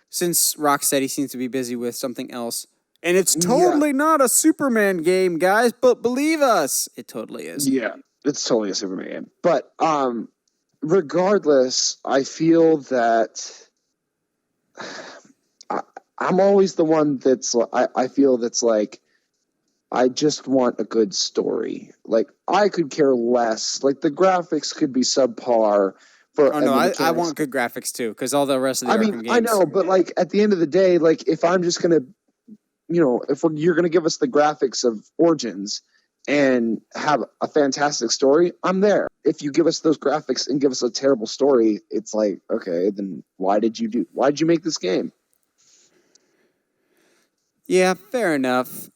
Since Rocksteady seems to be busy with something else. And it's totally not a Superman game, guys, but believe us, it totally is. Yeah, it's totally a Superman game. But regardless, I feel that I'm always the one that's I feel that's like I just want a good story. Like I could care less. Like the graphics could be subpar. Oh no, I want good graphics too, because all the rest of the Arkham games. I know, but like at the end of the day, like if I'm just gonna, you're gonna give us the graphics of Origins and have a fantastic story, I'm there. If you give us those graphics and give us a terrible story, it's like, okay, then why did you make this game? Yeah, fair enough.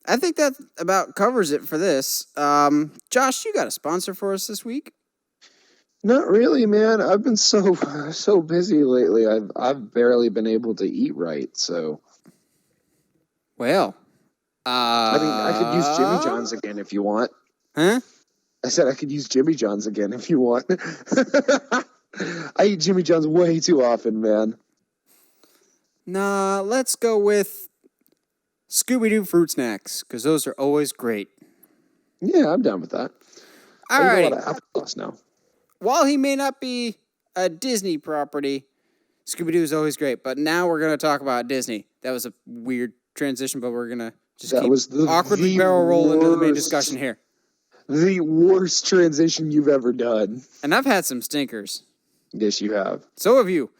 I think that about covers it for this. Josh, you got a sponsor for us this week? Not really, man. I've been so busy lately. I've barely been able to eat right. So, well, I mean, I could use Jimmy John's again if you want. Huh? I said I could use Jimmy John's again if you want. I eat Jimmy John's way too often, man. Nah, let's go with Scooby-Doo fruit snacks, because those are always great. Yeah, I'm down with that. All right. I eat a lot of applesauce now. While he may not be a Disney property, Scooby-Doo is always great. But now we're going to talk about Disney. That was a weird transition, but we're going to just awkwardly barrel roll into the main discussion here. The worst transition you've ever done. And I've had some stinkers. Yes, you have. So have you.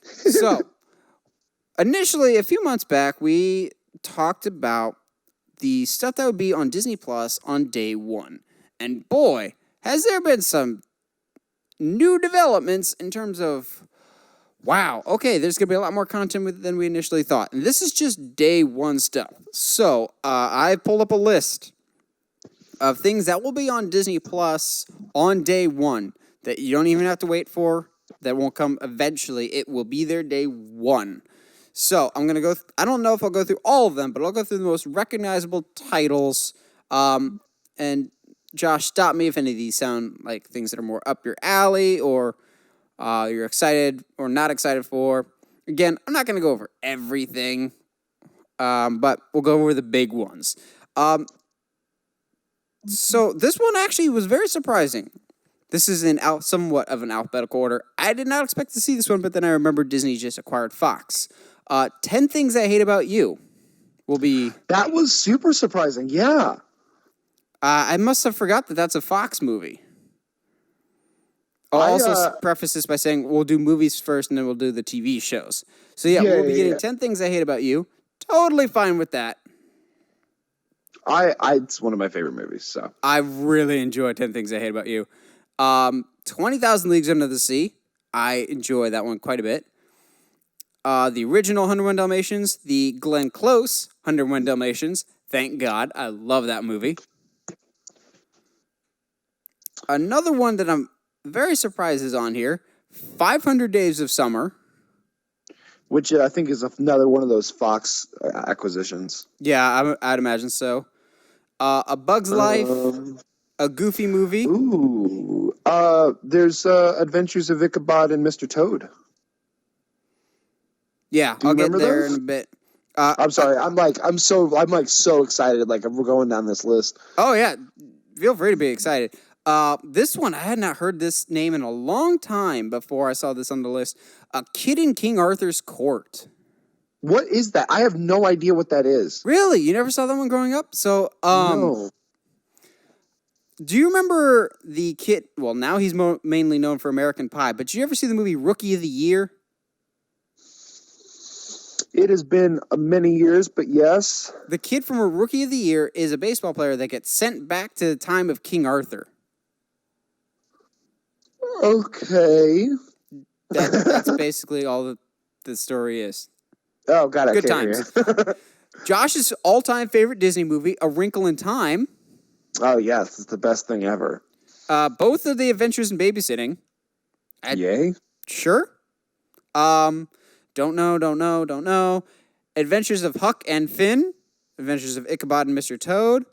So, initially, a few months back, we talked about the stuff that would be on Disney Plus on day one. And boy, has there been some new developments in terms of, wow, okay, there's going to be a lot more content than we initially thought. And this is just day one stuff. So, I pulled up a list of things that will be on Disney Plus on day one that you don't even have to wait for, that won't come eventually. It will be there day one. So I'm going to go, I don't know if I'll go through all of them, but I'll go through the most recognizable titles. And Josh, stop me if any of these sound like things that are more up your alley or you're excited or not excited for. Again, I'm not going to go over everything, but we'll go over the big ones. So this one actually was very surprising. This is in somewhat of an alphabetical order. I did not expect to see this one, but then I remembered Disney just acquired Fox. 10 Things I Hate About You will be... That was super surprising, yeah. I must have forgot that that's a Fox movie. I'll also preface this by saying we'll do movies first and then we'll do the TV shows. So we'll be getting 10 Things I Hate About You. Totally fine with that. It's one of my favorite movies, so. I really enjoy 10 Things I Hate About You. 20,000 Leagues Under the Sea. I enjoy that one quite a bit. The original 101 Dalmatians, the Glenn Close 101 Dalmatians. Thank God. I love that movie. Another one that I'm very surprised is on here, 500 Days of Summer. Which I think is another one of those Fox acquisitions. Yeah, I'd imagine so. A Bug's Life, a Goofy movie. Ooh. There's Adventures of Ichabod and Mr. Toad. Yeah, I'll get there in a bit. I'm sorry. I'm so excited. Like we're going down this list. Oh yeah, feel free to be excited. This one I had not heard this name in a long time before I saw this on the list. A Kid in King Arthur's Court. What is that? I have no idea what that is. Really? You never saw that one growing up? So, no. Do you remember the kid? Well, now he's mainly known for American Pie, but did you ever see the movie Rookie of the Year? It has been many years, but yes. The kid from a Rookie of the Year is a baseball player that gets sent back to the time of King Arthur. Okay. That's basically all the story is. Oh, got it. Good Okay, times. yeah. Josh's all-time favorite Disney movie, A Wrinkle in Time. Oh, yes. It's the best thing ever. Both of the Adventures in Babysitting. Yay? Sure. Don't know. Adventures of Huck and Finn. Adventures of Ichabod and Mr. Toad.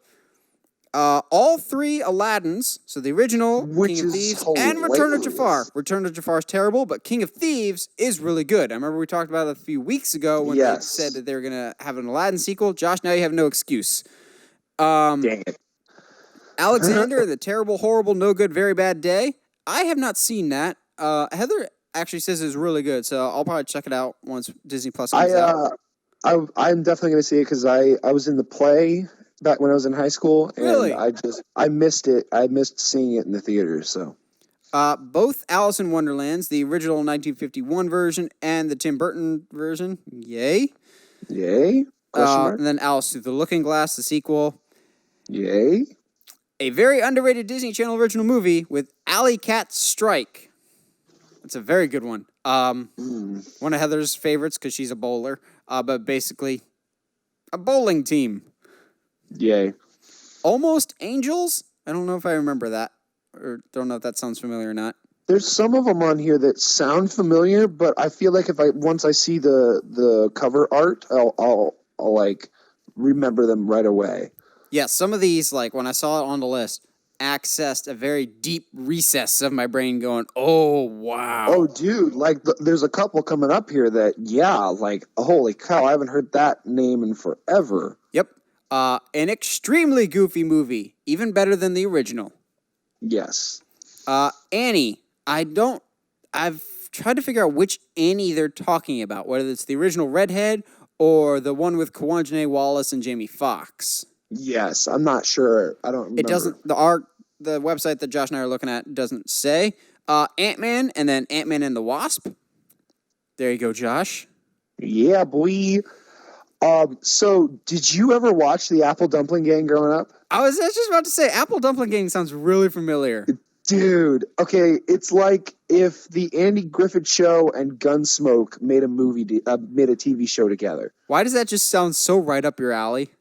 All three Aladdins. So the original, Which King of is Thieves, and Return of Jafar. hilarious. Return of Jafar is terrible, but King of Thieves is really good. I remember we talked about it a few weeks ago when they Yes. said that they were going to have an Aladdin sequel. Josh, now you have no excuse. Dang it. Alexander, The Terrible, Horrible, No Good, Very Bad Day. I have not seen that. Heather actually says it's really good, so I'll probably check it out once Disney Plus comes out. I'm definitely going to see it because I was in the play back when I was in high school, and Really? I missed it. I missed seeing it in the theater. So Both Alice in Wonderlands, the original 1951 version and the Tim Burton version. Yay. yay? Question mark? And then Alice Through the Looking Glass, the sequel. Yay? A very underrated Disney Channel original movie with Alley Cat Strike. It's a very good one. One of Heather's favorites because she's a bowler. But basically, a bowling team. Yay. Almost Angels? I don't know if I remember that. Or don't know if that sounds familiar or not. There's some of them on here that sound familiar, but I feel like once I see the cover art, I'll like remember them right away. Yeah, some of these, like when I saw it on the list, accessed a very deep recess of my brain going, oh, wow. Oh, dude, like there's a couple coming up here that, yeah, like, holy cow, I haven't heard that name in forever. Yep. An extremely goofy movie, even better than the original. Yes. Annie. I've tried to figure out which Annie they're talking about, whether it's the original redhead or the one with Kawanjane Wallace and Jamie Foxx. Yes, I'm not sure. I don't remember. It doesn't, the website that Josh and I are looking at doesn't say. Ant-Man and then Ant-Man and the Wasp. There you go, Josh. Yeah, boy. So did you ever watch the Apple Dumpling Gang growing up? I was just about to say, Apple Dumpling Gang sounds really familiar. Dude, okay, it's like if the Andy Griffith Show and Gunsmoke made a TV show together. Why does that just sound so right up your alley?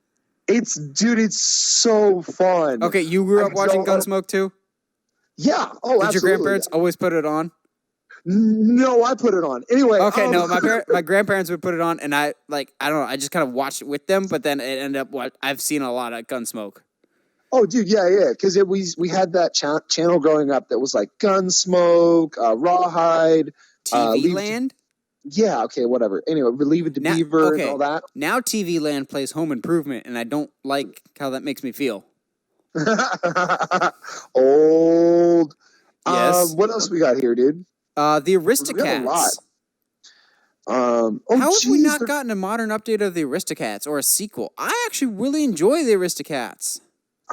It's so fun. Okay, you grew up watching Gunsmoke too? Yeah. Oh, absolutely. Did your grandparents always put it on? No, I put it on. Anyway. Okay, no, my grandparents would put it on, and I don't know, I just kind of watched it with them, but then it ended up I've seen a lot of Gunsmoke. Oh, dude, yeah, because we had that channel growing up that was like Gunsmoke, Rawhide, TV Land. Yeah, okay, whatever. Anyway, Leave It to Beaver and all that. Now TV Land plays Home Improvement, and I don't like how that makes me feel. Old. Yes. What else we got here, dude? The We have Aristocats. a lot. How have we not gotten a modern update of the Aristocats or a sequel? I actually really enjoy the Aristocats.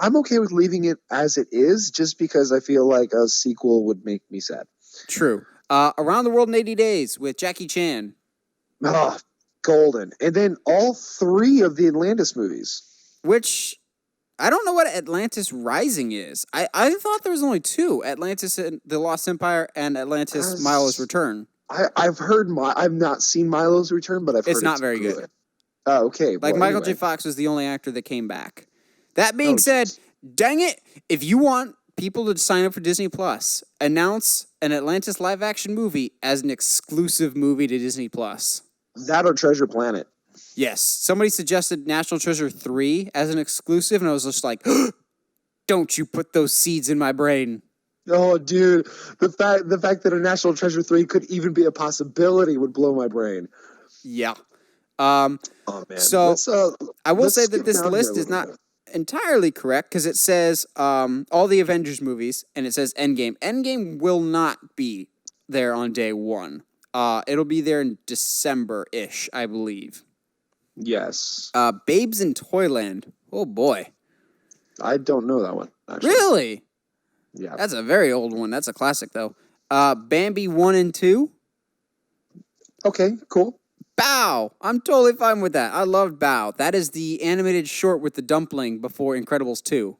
I'm okay with leaving it as it is, just because I feel like a sequel would make me sad. True. Around the World in 80 Days with Jackie Chan. Oh, golden. And then all three of the Atlantis movies. Which, I don't know what Atlantis Rising is. I thought there was only two. Atlantis and the Lost Empire and Atlantis Milo's Return. I've not seen Milo's Return, but I've heard it's not very good. Oh, okay. Like Michael J. Fox was the only actor that came back. That being said, dang it, if you want people to sign up for Disney Plus, announce an Atlantis live action movie as an exclusive movie to Disney Plus. That or Treasure Planet. Yes. Somebody suggested National Treasure 3 as an exclusive, and I was just like, don't you put those seeds in my brain. Oh, dude. The fact that a National Treasure 3 could even be a possibility would blow my brain. Yeah. Oh, man. So I will say that this list is not entirely correct because it says all the Avengers movies and it says Endgame. Endgame will not be there on day one. It'll be there in December-ish, I believe. Yes. Babes in Toyland. Oh boy. I don't know that one, actually. Really? Yeah. That's a very old one. That's a classic though. Bambi 1 and 2. Okay, cool. Bow. I'm totally fine with that. I loved Bow. That is the animated short with the dumpling before Incredibles 2.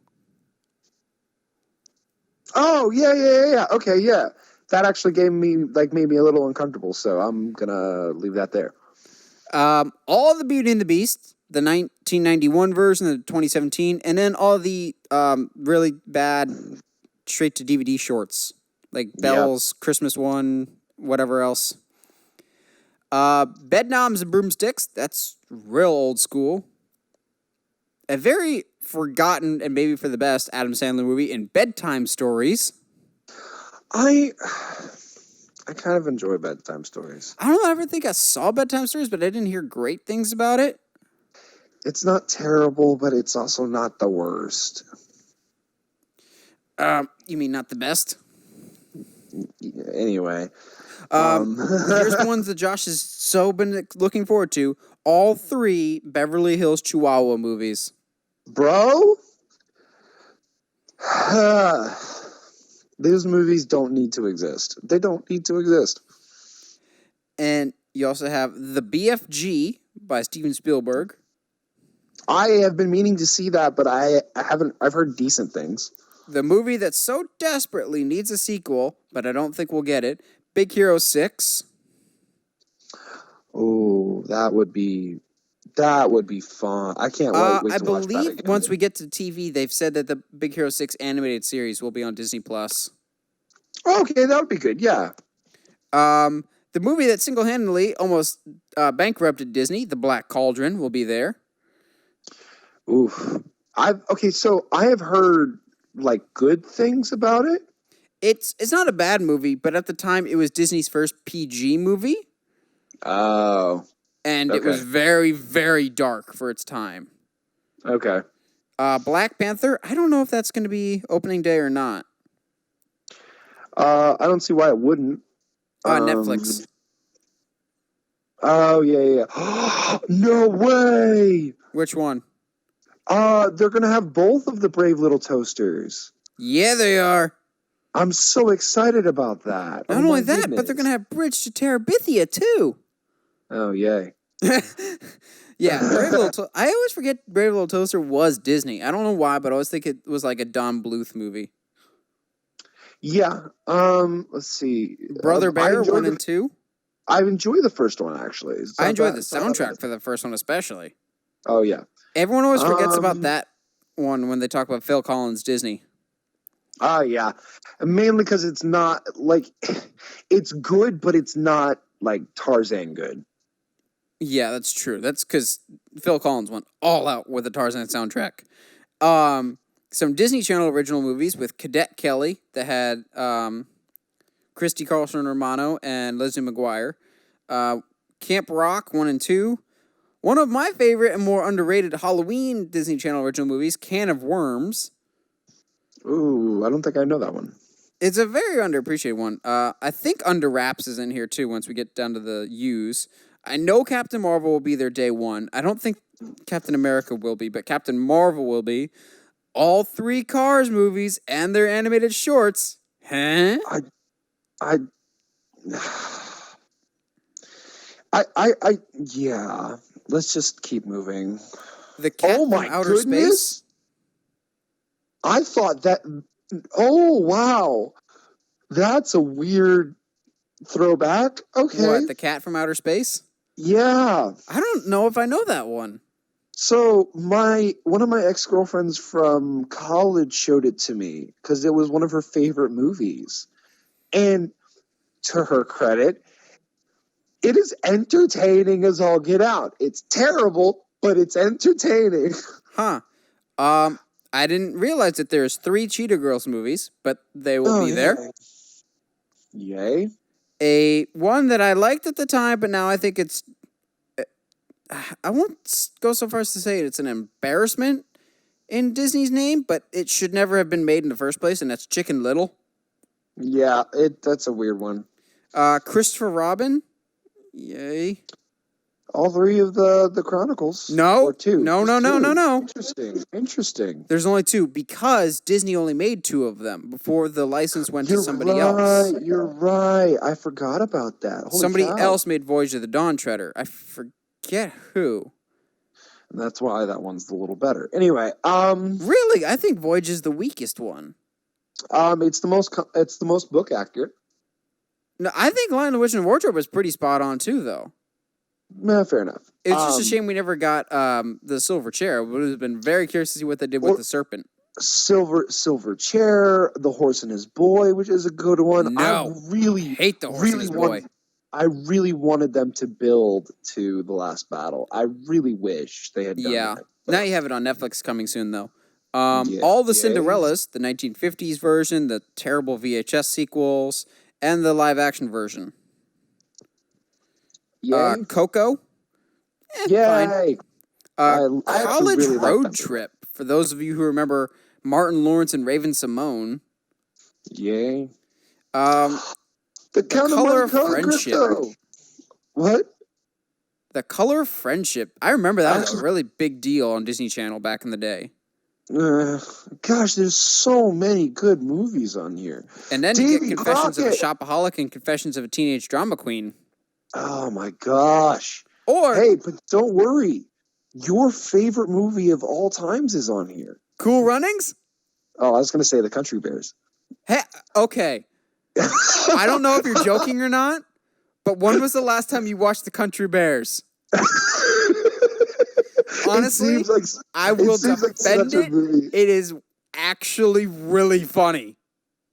Oh, yeah. Okay, yeah. that actually made me a little uncomfortable. So I'm gonna leave that there. All the Beauty and the Beast, the 1991 version, the 2017, and then all the really bad straight to DVD shorts like Belle's Christmas one, whatever else. Bedknobs and Broomsticks, that's real old school. A very forgotten and maybe for the best Adam Sandler movie in Bedtime Stories. I kind of enjoy Bedtime Stories. I don't ever think I saw Bedtime Stories, but I didn't hear great things about it. It's not terrible, but it's also not the worst. You mean not the best? Anyway. Here's the ones that Josh has so been looking forward to. All 3 Beverly Hills Chihuahua movies. Bro? Those movies don't need to exist. They don't need to exist. And you also have The BFG by Steven Spielberg. I have been meaning to see that, but I haven't. I've heard decent things. The movie that so desperately needs a sequel, but I don't think we'll get it. Big Hero 6. Oh, that would be fun. I can't wait to watch that I believe again. once we get to TV, they've said that the Big Hero 6 animated series will be on Disney+. Okay, that would be good, yeah. The movie that single-handedly almost bankrupted Disney, The Black Cauldron, will be there. Oof. So I have heard like good things about it. It's not a bad movie, but at the time it was Disney's first PG movie. Oh. And it was very, very dark for its time. Okay. Black Panther, I don't know if that's going to be opening day or not. I don't see why it wouldn't. Netflix. Oh, yeah. No way! Which one? They're going to have both of the Brave Little Toasters. Yeah, they are. I'm so excited about that. Not only that, but they're going to have Bridge to Terabithia, too. Oh, yay. Yeah, Brave Little I always forget Brave Little Toaster was Disney. I don't know why, but I always think it was like a Don Bluth movie. Yeah. Let's see. Brother Bear 1 and 2. I enjoy the first one, actually. I enjoy the soundtrack for the first one especially. Oh, yeah. Everyone always forgets about that one when they talk about Phil Collins Disney. Oh, yeah. Mainly because it's not, like, it's good, but it's not, like, Tarzan good. Yeah, that's true. That's because Phil Collins went all out with the Tarzan soundtrack. Some Disney Channel original movies with Cadet Kelly that had Christy Carlson Romano and Lizzie McGuire. Camp Rock 1 and 2. One of my favorite and more underrated Halloween Disney Channel original movies, Can of Worms. Ooh, I don't think I know that one. It's a very underappreciated one. I think Under Wraps is in here too once we get down to the U's. I know Captain Marvel will be there day 1. I don't think Captain America will be, but Captain Marvel will be. All 3 Cars movies and their animated shorts. Huh? Yeah. Let's just keep moving. The Cat from Outer Space. I thought that. Oh, wow. That's a weird throwback. Okay. What, The Cat from Outer Space? Yeah. I don't know if I know that one. So one of my ex-girlfriends from college showed it to me because it was one of her favorite movies. And to her credit, it is entertaining as all get out. It's terrible, but it's entertaining. Huh. I didn't realize that there's 3 Cheetah Girls movies, but they will be there. Yay. A one that I liked at the time, but now I think it's... I won't go so far as to say it's an embarrassment in Disney's name, but it should never have been made in the first place, and that's Chicken Little. Yeah, that's a weird one. Christopher Robin. Yay. All 3 of the Chronicles. No. Or 2. No. Interesting. There's only 2 because Disney only made 2 of them before the license went to somebody else. You're right. I forgot about that. Holy somebody cow. else made Voyage of the Dawn Treader. I forget who. And that's why that one's a little better. Anyway, Really? I think Voyage is the weakest one. it's the most book accurate. No, I think Lion, the Witch, and the Wardrobe was pretty spot on too, though. Nah, fair enough. It's just a shame we never got the silver chair. Would have been very curious to see what they did with the serpent. Silver chair, the horse and his boy, which is a good one. No, I hate the horse and his boy. I really wanted them to build to the last battle. I really wish they had done that. Now you have it on Netflix coming soon, though. All the Cinderellas, the 1950s version, the terrible VHS sequels, and the live-action version. Coco. Yay! College Road Trip. For those of you who remember Martin Lawrence and Raven-Symoné. Yay! The Color of Friendship. What? The Color of Friendship. I remember that was a really big deal on Disney Channel back in the day. Gosh, there's so many good movies on here. And then you get Confessions of a Shopaholic and Confessions of a Teenage Drama Queen. Oh my gosh. Hey, but don't worry. Your favorite movie of all times is on here. Cool Runnings? Oh, I was going to say The Country Bears. Hey, okay. I don't know if you're joking or not, but when was the last time you watched The Country Bears? Honestly, I will defend it. It is actually really funny.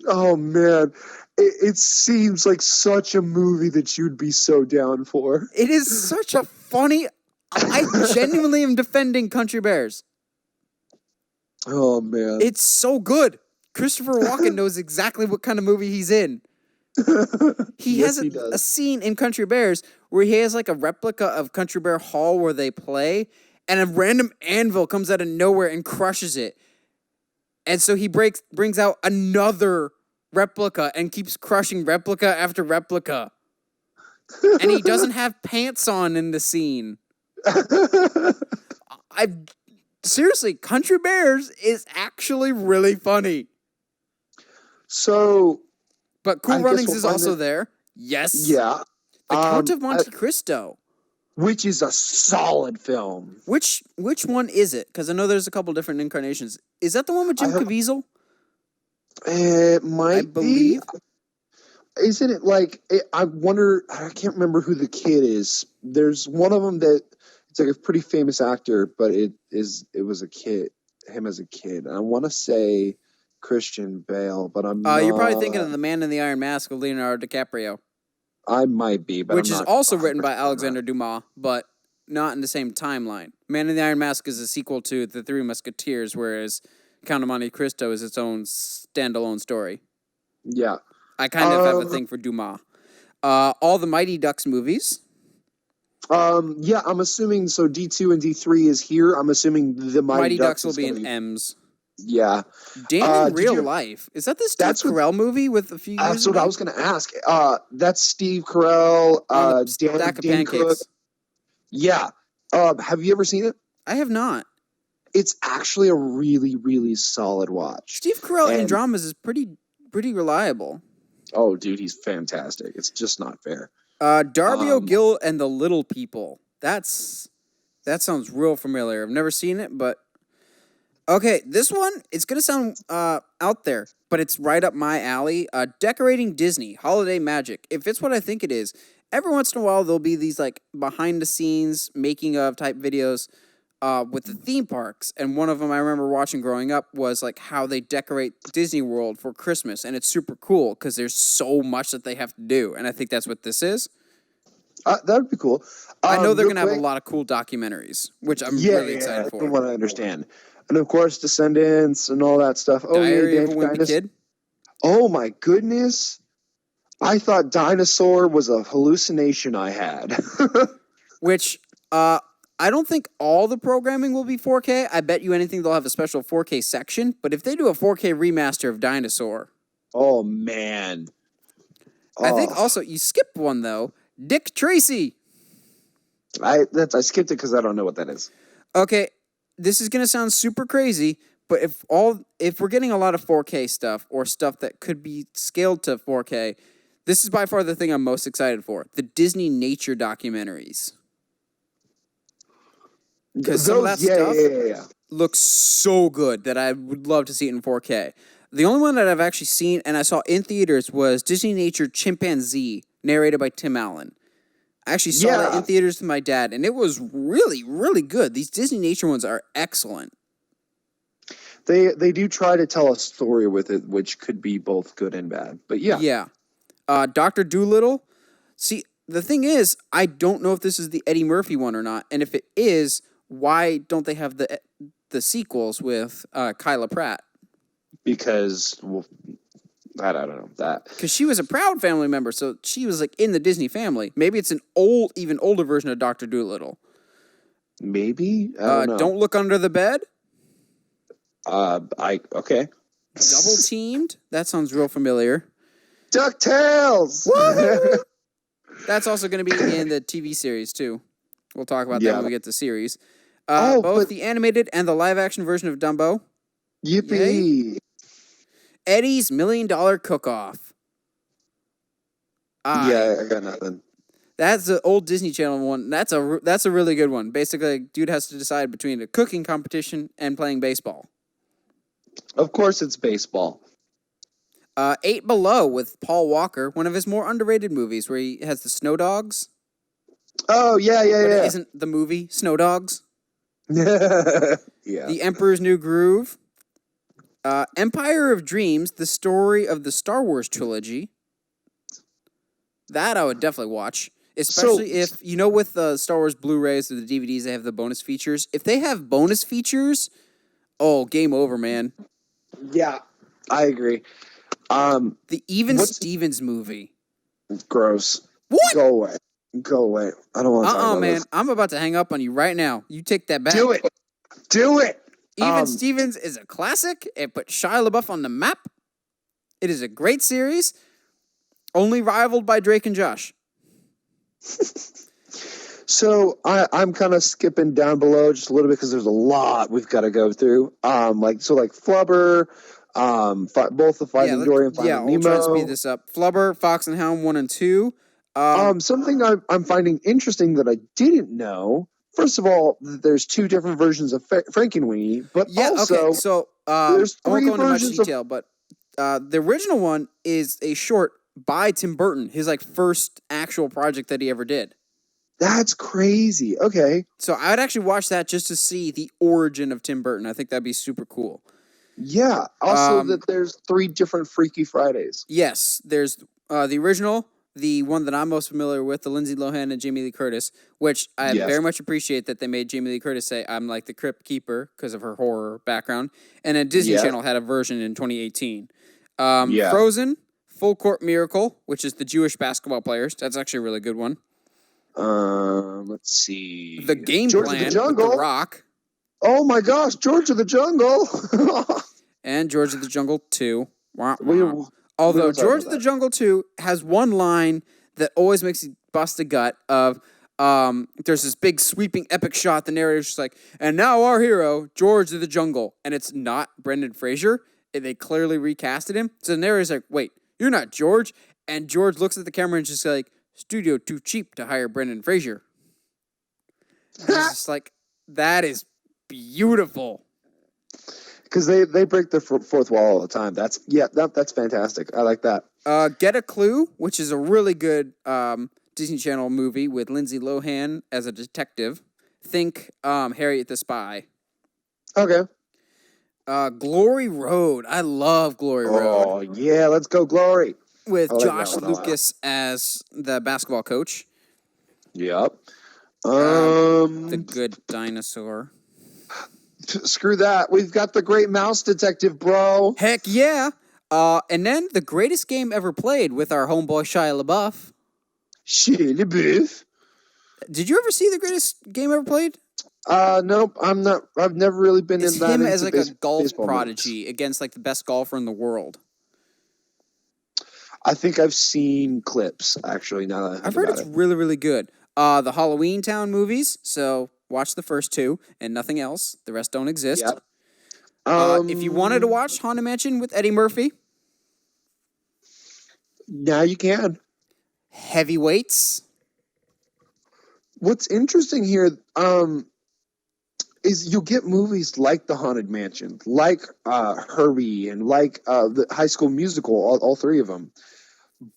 Oh, man. It seems like such a movie that you'd be so down for. It is such a funny... I genuinely am defending Country Bears. Oh, man. It's so good. Christopher Walken knows exactly what kind of movie he's in. He has a scene in Country Bears where he has like a replica of Country Bear Hall where they play, and a random anvil comes out of nowhere and crushes it. And so he brings out another replica and keeps crushing replica after replica. And he doesn't have pants on in the scene. Seriously, Country Bears is actually really funny. So, but Cool Runnings is also there. Yes. Yeah. The Count of Monte Cristo, which is a solid film. Which one is it? Because I know there's a couple different incarnations. Is that the one with Jim Caviezel? It might believe. Isn't it like? I wonder. I can't remember who the kid is. There's one of them that it's like a pretty famous actor, but it was a kid. Him as a kid. I want to say Christian Bale, but I'm not. You're probably thinking of The Man in the Iron Mask of Leonardo DiCaprio. I might be, but which is also written by Alexander Dumas, but not in the same timeline. Man in the Iron Mask is a sequel to The Three Musketeers, whereas Count of Monte Cristo is its own standalone story. Yeah. I kind of have a thing for Dumas. All the Mighty Ducks movies. Yeah, I'm assuming, so D2 and D3 is here. I'm assuming the Mighty Ducks will be in M's. Yeah. Dan in Real Life. Is that the Steve Carell movie with a few years That's what I was going to ask. That's Steve Carell, Dan Cook. Yeah. Have you ever seen it? I have not. It's actually a really, really solid watch. Steve Carell in dramas is pretty reliable. Oh, dude, he's fantastic. It's just not fair. Darby O'Gill and the Little People. That sounds real familiar. I've never seen it, but... Okay, this one, it's going to sound out there, but it's right up my alley. Decorating Disney, Holiday Magic. If it's what I think it is, every once in a while there'll be these like behind-the-scenes, making-of type videos with the theme parks. And one of them I remember watching growing up was like how they decorate Disney World for Christmas. And it's super cool because there's so much that they have to do. And I think that's what this is. That would be cool. I know they're going to have a lot of cool documentaries, which I'm really excited for. From what I understand. And of course, Descendants and all that stuff. Oh, Diary of a Wimpy Kid. Oh my goodness! I thought Dinosaur was a hallucination I had. Which I don't think all the programming will be 4K. I bet you anything they'll have a special 4K section. But if they do a 4K remaster of Dinosaur, oh man! I think also you skipped one though. Dick Tracy. I skipped it because I don't know what that is. Okay. This is going to sound super crazy, but if we're getting a lot of 4K stuff or stuff that could be scaled to 4K, this is by far the thing I'm most excited for. The Disney nature documentaries. Because some of that stuff looks so good that I would love to see it in 4K. The only one that I've actually seen and I saw in theaters was Disney Nature Chimpanzee, narrated by Tim Allen. I actually saw that in theaters with my dad, and it was really, really good. These Disney Nature ones are excellent. They do try to tell a story with it, which could be both good and bad. But yeah. Yeah. Dr. Dolittle. See, the thing is, I don't know if this is the Eddie Murphy one or not. And if it is, why don't they have the sequels with Kyla Pratt? Because, well, I don't know that. Because she was a proud family member, so she was like in the Disney family. Maybe it's an even older version of Dr. Dolittle. Maybe? I don't know. Don't Look Under the Bed. Okay. Double Teamed. That sounds real familiar. DuckTales! That's also going to be in the TV series, too. We'll talk about that when we get to series. Both the animated and the live-action version of Dumbo. Yippee! Yay. Eddie's $1 Million Cook-Off. Yeah, I got nothing. That's the old Disney Channel one. That's a really good one. Basically, a dude has to decide between a cooking competition and playing baseball. Of course it's baseball. 8 Below with Paul Walker, one of his more underrated movies where he has the snow dogs. Oh, yeah. But it isn't the movie Snow Dogs. Yeah. The Emperor's New Groove. Empire of Dreams, the story of the Star Wars trilogy. That I would definitely watch. Especially if, with the Star Wars Blu-rays or the DVDs, they have the bonus features. If they have bonus features, game over, man. Yeah, I agree. The Even Stevens movie. Gross. What? Go away. I don't want to talk about man. this. I'm about to hang up on you right now. You take that back. Do it. Even Stevens is a classic. It put Shia LaBeouf on the map. It is a great series. Only rivaled by Drake and Josh. So I'm kind of skipping down below just a little bit because there's a lot we've got to go through. Flubber, both the Finding Dory and Finding Nemo. We'll try to speed this up. Flubber, Fox and Hound 1 and 2. Something I'm finding interesting that I didn't know. First of all, there's 2 different versions of Frankenweenie, but also So there's 3 I won't go into much versions detail, but the original one is a short by Tim Burton, his first actual project that he ever did. That's crazy. Okay. So I would actually watch that just to see the origin of Tim Burton. I think that'd be super cool. Yeah. Also, that there's 3 different Freaky Fridays. Yes. There's the original, the one that I'm most familiar with, the Lindsay Lohan and Jamie Lee Curtis, which I very much appreciate that they made Jamie Lee Curtis say, I'm like the Crypt Keeper because of her horror background. And then Disney Channel had a version in 2018. Frozen, Full Court Miracle, which is the Jewish basketball players. That's actually a really good one. Let's see. The Game George Plan of the Jungle. with The Rock. Oh my gosh, George of the Jungle. And George of the Jungle 2. Although George of the Jungle 2 has one line that always makes you bust a gut of, there's this big sweeping epic shot. The narrator's just like, and now our hero, George of the Jungle. And it's not Brendan Fraser. They clearly recasted him. So the narrator's like, wait, you're not George. And George looks at the camera and just like, studio too cheap to hire Brendan Fraser. It's just like, that is beautiful. Because they break the fourth wall all the time. That's fantastic. I like that. Get a Clue, which is a really good Disney Channel movie with Lindsay Lohan as a detective. Think Harriet the Spy. Okay. Glory Road. I love Glory Road. Oh, yeah. Let's go, Glory. With Josh Lucas as the basketball coach. Yep. The Good Dinosaur. Screw that. We've got the Great Mouse Detective, bro. Heck yeah. And then The Greatest Game Ever Played with our homeboy Shia LaBeouf. Shia LaBeouf. Did you ever see The Greatest Game Ever Played? Nope. I'm not. I've never really been in that. It's him as like a golf prodigy against like the best golfer in the world. I think I've seen clips, actually, now that I've heard it's really, really good. The Halloween Town movies, so watch the first 2 and nothing else. The rest don't exist. Yep. If you wanted to watch Haunted Mansion with Eddie Murphy. Now you can. Heavyweights. What's interesting here is you'll get movies like The Haunted Mansion, like Herbie, and like the High School Musical, all three of them.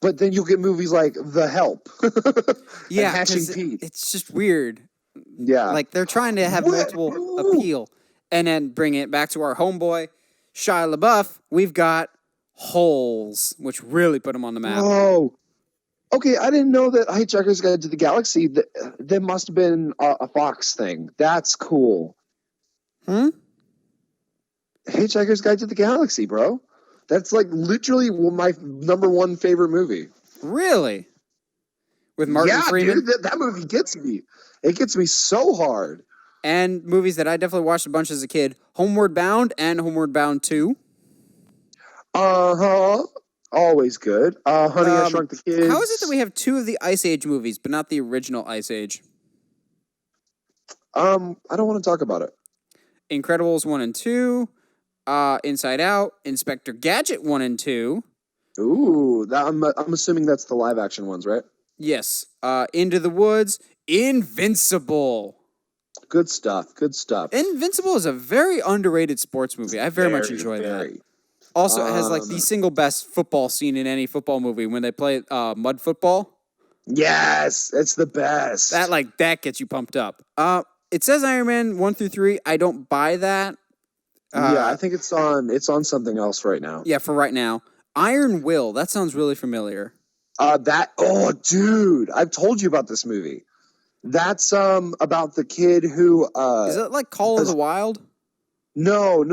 But then you'll get movies like The Help and Yeah, Hatching because Pete. it's just weird. Yeah. Like they're trying to have multiple appeal, and then bring it back to our homeboy Shia LaBeouf. We've got Holes, which really put him on the map. Oh, okay. I didn't know that Hitchhiker's Guide to the Galaxy. That must have been a Fox thing. That's cool. Hitchhiker's Guide to the Galaxy, bro. That's like literally my number one favorite movie. Really? With Martin Freeman? Dude, that movie gets me. It gets me so hard. And movies that I definitely watched a bunch as a kid: Homeward Bound and Homeward Bound 2. Always good. Honey, I Shrunk the Kids. How is it that we have two of the Ice Age movies, but not the original Ice Age? I don't want to talk about it. Incredibles 1 and 2, Inside Out, Inspector Gadget 1 and 2. Ooh, I'm assuming that's the live action ones, right? Yes. Into the Woods, Invincible. Good stuff. Good stuff. Invincible is a very underrated sports movie. I very much enjoy that. Also, it has like the single best football scene in any football movie when they play mud football. Yes, it's the best. That gets you pumped up. It says Iron Man 1 through 3. I don't buy that. Yeah, I think it's on something else right now. Yeah, for right now. Iron Will. That sounds really familiar. Dude, I've told you about this movie. That's about the kid who is it like Call of the Wild? No.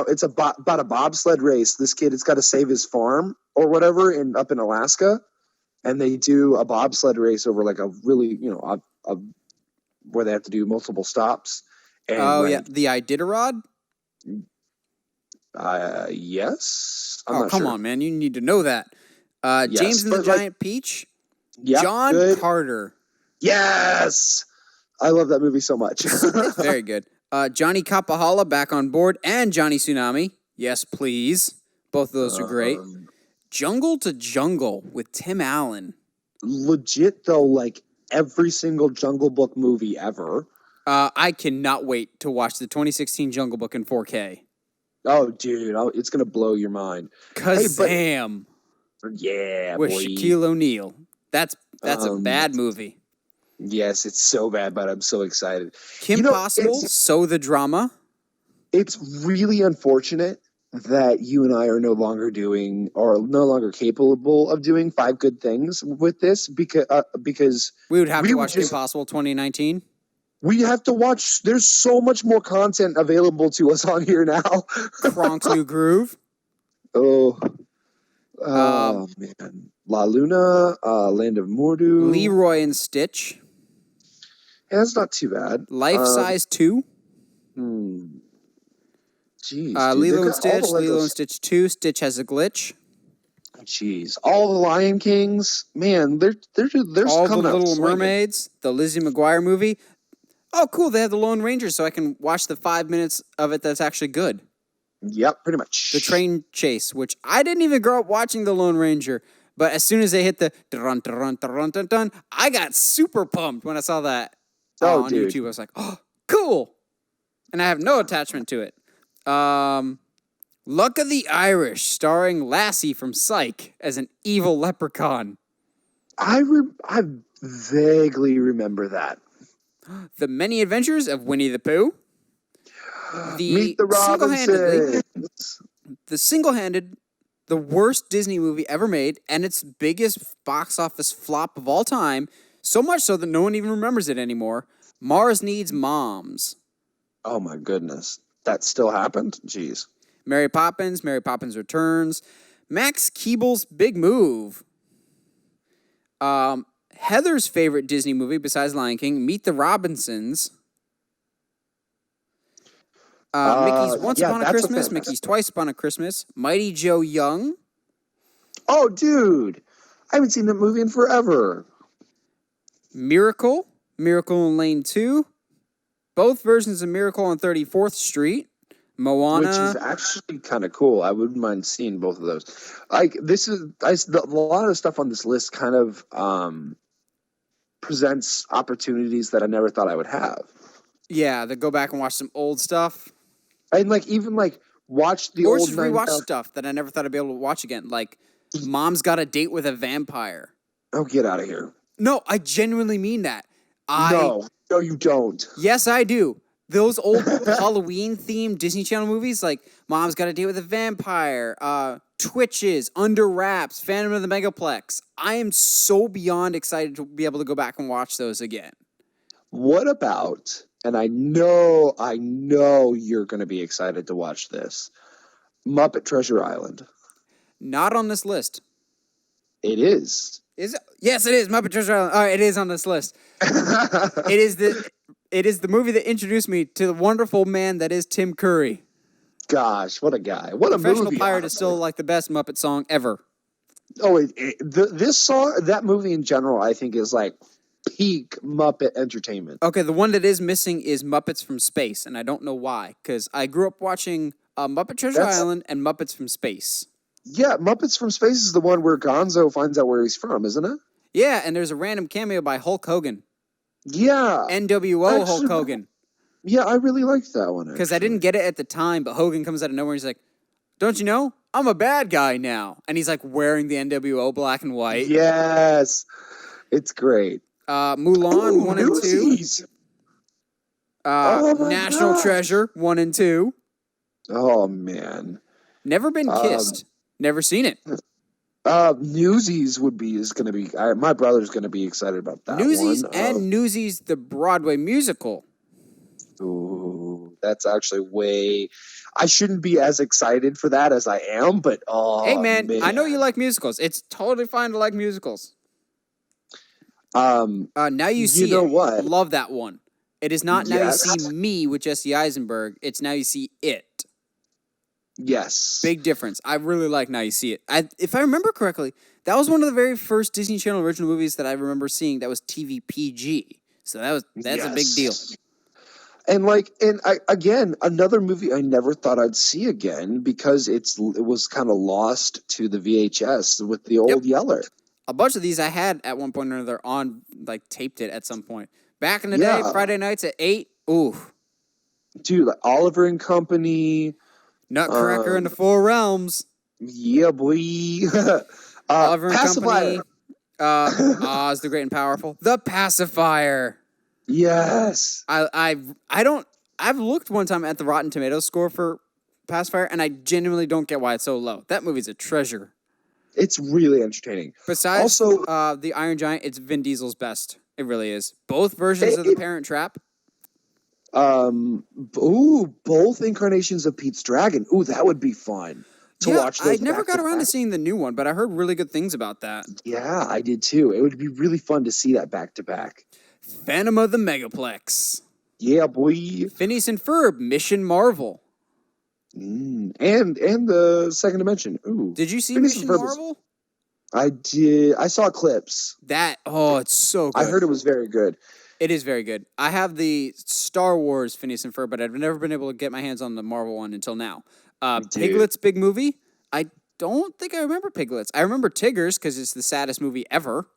It's about a bobsled race. This kid has got to save his farm or whatever up in Alaska, and they do a bobsled race over like a really where they have to do multiple stops. And the Iditarod. Yes. Come on, man! You need to know that. James and the Giant Peach. Yeah, John Carter. Yes, I love that movie so much. It's very good. Johnny Kapahala back on board, and Johnny Tsunami. Yes, please. Both of those are great. Jungle to Jungle with Tim Allen. Legit though, like every single Jungle Book movie ever. I cannot wait to watch the 2016 Jungle Book in 4K. Oh, dude, it's gonna blow your mind. Kazam. Yeah, with boy. Shaquille O'Neal. That's a bad movie. Yes, it's so bad, but I'm so excited. Kim Possible, So the Drama. It's really unfortunate that you and I are no longer capable of doing 5 good things with this because we would have to watch Kim Possible 2019. We have to watch. There's so much more content available to us on here now. Kronk's New Groove. Oh man, La Luna, Land of Mordu, Leroy and Stitch. Yeah, that's not too bad. Life Size 2. Jeez, Lilo and Stitch 2. Stitch Has a Glitch. Jeez, all the Lion Kings, man, they're all the coming Little out Mermaids, the Lizzie McGuire movie. Oh, cool! They have the Lone Ranger, so I can watch the 5 minutes of it that's actually good. Yep, pretty much. The train chase, which I didn't even grow up watching the Lone Ranger, but as soon as they hit the dun dun dun dun dun, I got super pumped when I saw that on YouTube. I was like, "Oh, cool!" And I have no attachment to it. Luck of the Irish, starring Lassie from Psych as an evil leprechaun. I vaguely remember that. The Many Adventures of Winnie the Pooh. Meet the Robinsons. The worst Disney movie ever made, and its biggest box office flop of all time, so much so that no one even remembers it anymore. Mars Needs Moms. Oh my goodness. That still happened? Jeez. Mary Poppins Returns. Max Keeble's Big Move. Heather's favorite Disney movie besides Lion King, Meet the Robinsons. Mickey's Once Upon a Christmas, Mickey's Twice Upon a Christmas, Mighty Joe Young. Oh, dude. I haven't seen that movie in forever. Miracle in Lane 2. Both versions of Miracle on 34th Street. Moana. Which is actually kind of cool. I wouldn't mind seeing both of those. A lot of the stuff on this list kind of presents opportunities that I never thought I would have. Yeah, they go back and watch some old stuff. And like even like watch the Or old just rewatch 9000. stuff that I never thought I'd be able to watch again. Like, Mom's Got a Date with a Vampire. Oh, get out of here! No, I genuinely mean that. No, you don't. Yes, I do. Those old Halloween-themed Disney Channel movies, like Mom's Got a Date with a Vampire, Twitches, Under Wraps, Phantom of the Megaplex. I am so beyond excited to be able to go back and watch those again. What about? And I know you're going to be excited to watch this. Muppet Treasure Island. Not on this list. It is. Is it? Yes, it is. Muppet Treasure Island. All right, it is on this list. It is the movie that introduced me to the wonderful man that is Tim Curry. Gosh, what a guy! What a movie! Professional Pirate is still like the best Muppet song ever. Oh, this song, that movie in general, I think is like peak Muppet entertainment. Okay, the one that is missing is Muppets from Space, and I don't know why, because I grew up watching Muppet Treasure Island and Muppets from Space. Yeah, Muppets from Space is the one where Gonzo finds out where he's from, isn't it? Yeah, and there's a random cameo by Hulk Hogan. Yeah. NWO Hulk Hogan. Yeah, I really liked that one. Because I didn't get it at the time, but Hogan comes out of nowhere and he's like, "Don't you know? I'm a bad guy now." And he's like wearing the NWO black and white. Yes. It's great. Mulan 1 and 2. Newsies. National God. Treasure 1 and 2. Oh, man. Never been kissed. Never seen it. Newsies is going to be... my brother's going to be excited about that Newsies one. and Newsies, the Broadway musical. Ooh, that's actually way... I shouldn't be as excited for that as I am, but hey, man, I know you like musicals. It's totally fine to like musicals. Now You See you know It. what? Love that one. It is not Now Yes. You See Me with Jesse Eisenberg. It's Now You See It. Yes. Big difference. I really like Now You See It. If I remember correctly, that was one of the very first Disney Channel original movies that I remember seeing that was TV PG. So that's a big deal. And again, another movie I never thought I'd see again because it was kind of lost to the VHS with the old Yeller. A bunch of these I had at one point or another on, taped it at some point. Back in the day, Friday nights at 8. Ooh. Dude, like Oliver and Company. Nutcracker and the Four Realms. Yeah, boy. Oliver and Pacifier. Company. Oz the Great and Powerful. The Pacifier. Yes. I've looked one time at the Rotten Tomatoes score for Pacifier, and I genuinely don't get why it's so low. That movie's a treasure. It's really entertaining. Besides the Iron Giant, it's Vin Diesel's best. It really is. Both versions of The Parent Trap. Both incarnations of Pete's Dragon. Ooh, that would be fun to watch. I never got around to seeing the new one, but I heard really good things about that. Yeah, I did too. It would be really fun to see that back to back. Phantom of the Megaplex. Yeah, boy. Phineas and Ferb, Mission Marvel. And the Second Dimension. Ooh. Did you see Phineas Mission and Ferb Marvel? I did. I saw clips. It's so good. I heard it was very good. It is very good. I have the Star Wars Phineas and Ferb, but I've never been able to get my hands on the Marvel one until now. Piglet's big movie. I don't think I remember Piglets. I remember Tigger's because it's the saddest movie ever.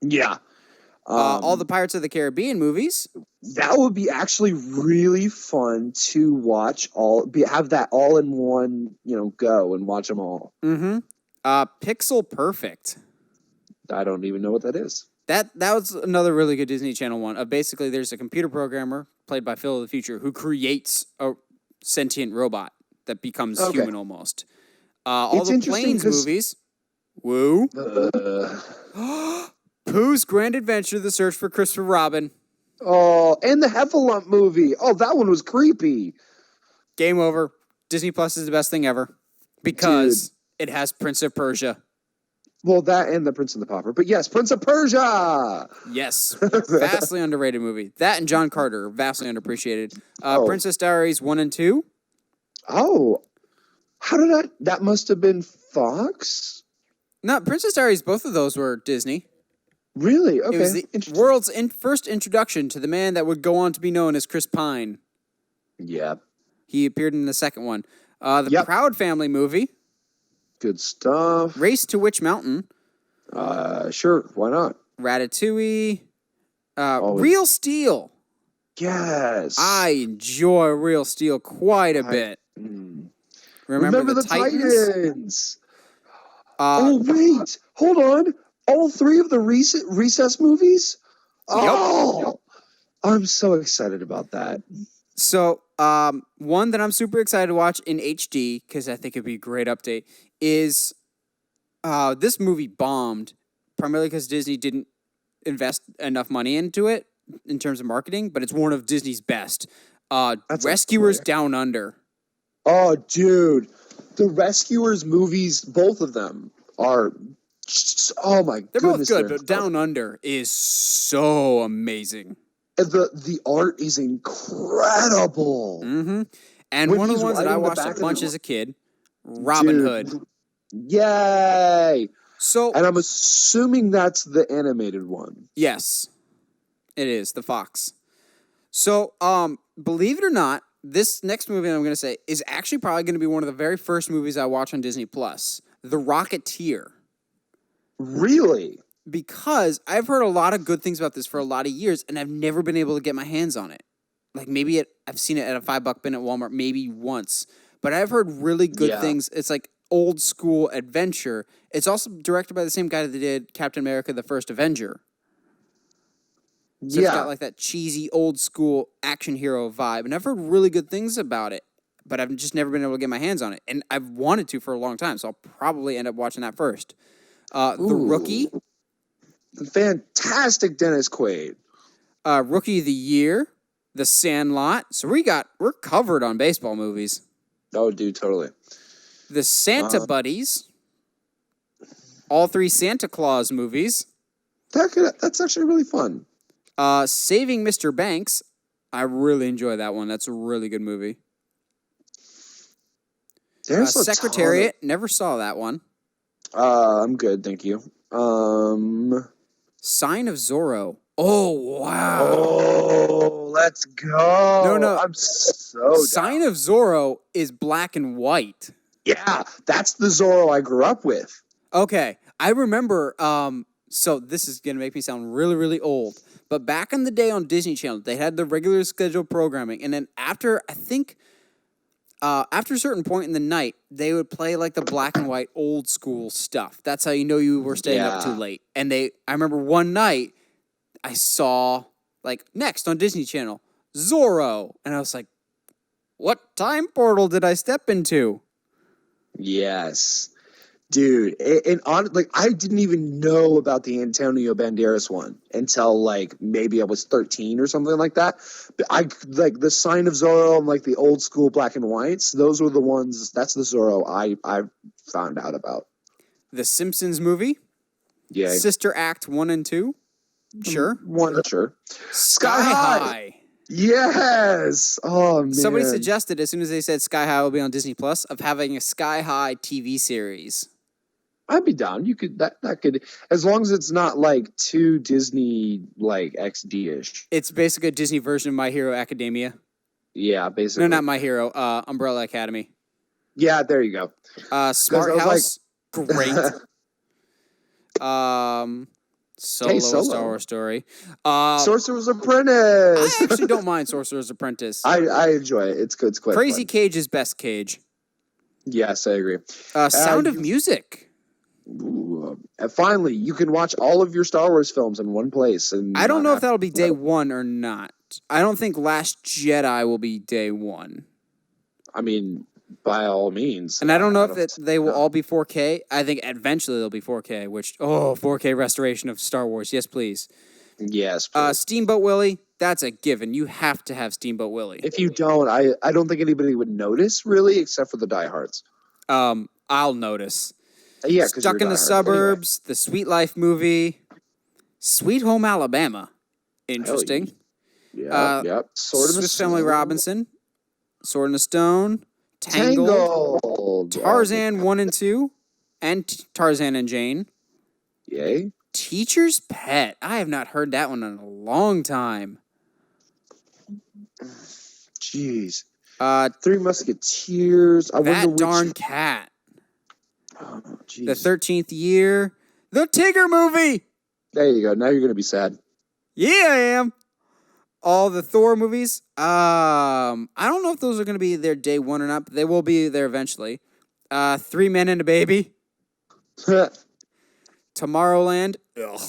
Yeah. All the Pirates of the Caribbean movies. That would be actually really fun to watch have that all in one, go and watch them all. Mm-hmm. Pixel Perfect. I don't even know what that is. That was another really good Disney Channel one. Basically, there's a computer programmer played by Phil of the Future who creates a sentient robot that becomes human almost. All the Planes movies. Woo. Pooh's Grand Adventure: The Search for Christopher Robin. Oh, and the Heffalump movie. Oh, that one was creepy. Game over. Disney Plus is the best thing ever because it has Prince of Persia. Well, that and the Prince and the Pauper. But yes, Prince of Persia. Yes. Vastly underrated movie. That and John Carter are vastly underappreciated. Princess Diaries 1 and 2. Oh. How did that must have been Fox? No, Princess Diaries, both of those were Disney. Really? Okay. It was the world's first introduction to the man that would go on to be known as Chris Pine. Yep. He appeared in the second one. The Proud Family movie. Good stuff. Race to Witch Mountain. Sure. Why not? Ratatouille. Real Steel. Yes. I enjoy Real Steel quite a bit. Remember the Titans. Uh, Wait, hold on. All 3 of the Recess movies? Oh, I'm so excited about that. So, one that I'm super excited to watch in HD, because I think it'd be a great update, is this movie bombed, primarily because Disney didn't invest enough money into it in terms of marketing, but it's one of Disney's best. Rescuers Down Under. Oh, dude. The Rescuers movies, both of them, are... Oh, my They're goodness. both good, but Down Under is so amazing. The art is incredible. Mm-hmm. And one of the ones that I watched a bunch as a kid, Robin Hood. Yay! So, and I'm assuming that's the animated one. Yes, it is, the Fox. So, believe it or not, this next movie I'm going to say is actually probably going to be one of the very first movies I watch on Disney+. The Rocketeer. Really? Because I've heard a lot of good things about this for a lot of years, and I've never been able to get my hands on it. Like, maybe I've seen it at a $5 bin at Walmart, maybe once. But I've heard really good things. It's like old school adventure. It's also directed by the same guy that did Captain America: The First Avenger. So it's got like that cheesy old school action hero vibe. And I've heard really good things about it, but I've just never been able to get my hands on it. And I've wanted to for a long time, so I'll probably end up watching that first. The Rookie. Fantastic Dennis Quaid. Rookie of the Year. The Sandlot. So we're covered on baseball movies. Oh, dude, totally. The Santa Buddies. All 3 Santa Claus movies. That's actually really fun. Saving Mr. Banks. I really enjoy that one. That's a really good movie. Secretariat. Never saw that one. I'm good, thank you. Sign of Zorro. Oh, wow. Oh, let's go. No. I'm so Sign of Zorro is black and white. Yeah, that's the Zorro I grew up with. Okay. I remember, so this is going to make me sound really, really old. But back in the day on Disney Channel, they had the regular scheduled programming. And then after a certain point in the night, they would play like the black and white old school stuff. That's how you know you were staying up too late. And I remember one night I saw like next on Disney Channel, Zorro. And I was like, what time portal did I step into? Yes. Dude, I didn't even know about the Antonio Banderas one until like maybe I was 13 or something like that. But I like the Sign of Zorro and like the old school black and whites. Those were the ones. That's the Zorro I found out about. The Simpsons movie. Yeah. Sister Act 1 and 2. Sure. Sure. Sky High. Yes. Oh man. Somebody suggested as soon as they said Sky High will be on Disney Plus of having a Sky High TV series. I'd be down. You could that could, as long as it's not like too Disney like XD-ish. It's basically a Disney version of My Hero Academia. Yeah, basically. No, not My Hero. Umbrella Academy. Yeah, there you go. Smart House. Like... Great. Solo, Star Wars Story. Sorcerer's Apprentice. I actually don't mind Sorcerer's Apprentice. I enjoy it. It's good. It's quite Crazy fun. Cage is best Cage. Yes, I agree. Sound of Music. Ooh, finally, you can watch all of your Star Wars films in one place. And I don't know if that'll be day one or not. I don't think Last Jedi will be day one. I mean, by all means. And I don't know if they will all be 4K. I think eventually they'll be 4K, 4K restoration of Star Wars. Yes, please. Yes, please. Steamboat Willie, that's a given. You have to have Steamboat Willie. If you don't, I don't think anybody would notice, really, except for the diehards. I'll notice. Yeah, Stuck in the Suburbs, anyway. The Sweet Life movie, Sweet Home Alabama. Interesting. Yeah. Sword in the Swiss Family Robinson, Sword in the Stone, Tangled. Tarzan 1 and 2, and Tarzan and Jane. Yay. Teacher's Pet. I have not heard that one in a long time. Jeez. Three Musketeers. That Darn Cat. Oh, the 13th Year. The Tigger movie. There you go. Now you're going to be sad. Yeah, I am. all the Thor movies. I don't know if those are going to be there day one or not, but they will be there eventually. 3 Men and a Baby. Tomorrowland. Ugh.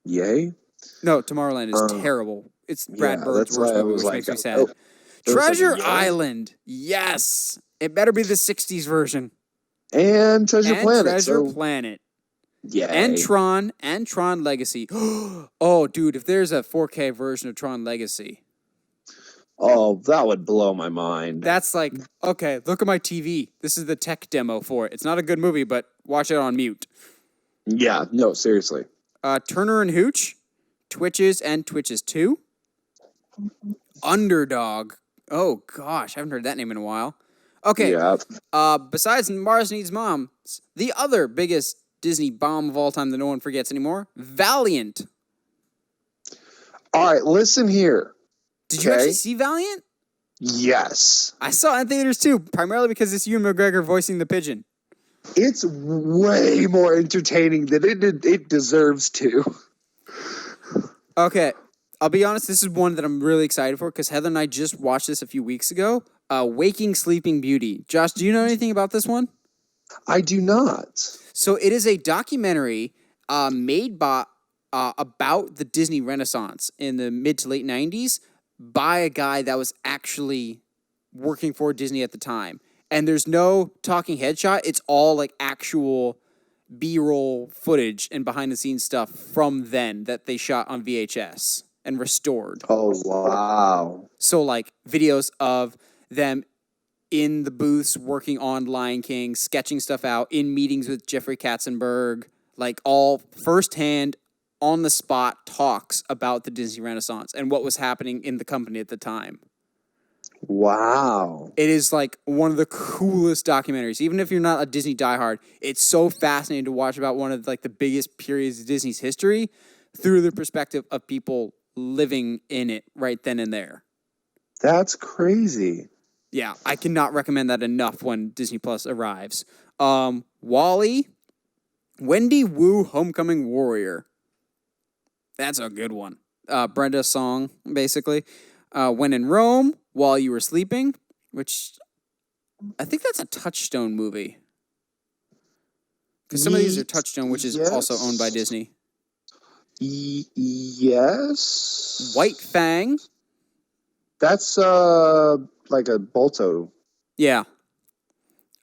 Yay. No, Tomorrowland is terrible. It's Brad Bird's that's worst why I movie, was which like, makes me sad. oh, it was like, Treasure yeah. Island. Yes. It better be the 60s version. And Treasure Planet. Treasure Planet. Yeah. And Tron Legacy. Oh, dude, if there's a 4K version of Tron Legacy. Oh, that would blow my mind. That's like, okay, look at my TV. This is the tech demo for it. It's not a good movie, but watch it on mute. Yeah, no, seriously. Turner and Hooch, Twitches and Twitches 2. Underdog. Oh, gosh, I haven't heard that name in a while. Okay, yeah. Besides Mars Needs Moms, the other biggest Disney bomb of all time that no one forgets anymore, Valiant. All right, listen here. Did you actually see Valiant? Yes. I saw it in theaters too, primarily because it's Ewan McGregor voicing the pigeon. It's way more entertaining than it deserves to. Okay, I'll be honest, this is one that I'm really excited for because Heather and I just watched this a few weeks ago. Waking Sleeping Beauty. Josh, do you know anything about this one? I do not. So it is a documentary made by about the Disney Renaissance in the mid to late 90s by a guy that was actually working for Disney at the time. And there's no talking headshot. It's all like actual B-roll footage and behind-the-scenes stuff from then that they shot on VHS and restored. Oh, wow. So like videos of them in the booths working on Lion King, sketching stuff out, in meetings with Jeffrey Katzenberg, like all firsthand, on the spot talks about the Disney Renaissance and what was happening in the company at the time. Wow. It is like one of the coolest documentaries. Even if you're not a Disney diehard, it's so fascinating to watch about one of like the biggest periods of Disney's history through the perspective of people living in it right then and there. That's crazy. Yeah, I cannot recommend that enough when Disney Plus arrives. WALL-E, Wendy Wu Homecoming Warrior. That's a good one. Brenda's song, basically. When in Rome, While You Were Sleeping, which I think that's a Touchstone movie. Because some of these are Touchstone, which is also owned by Disney. Yes. White Fang. That's like a Balto. Yeah.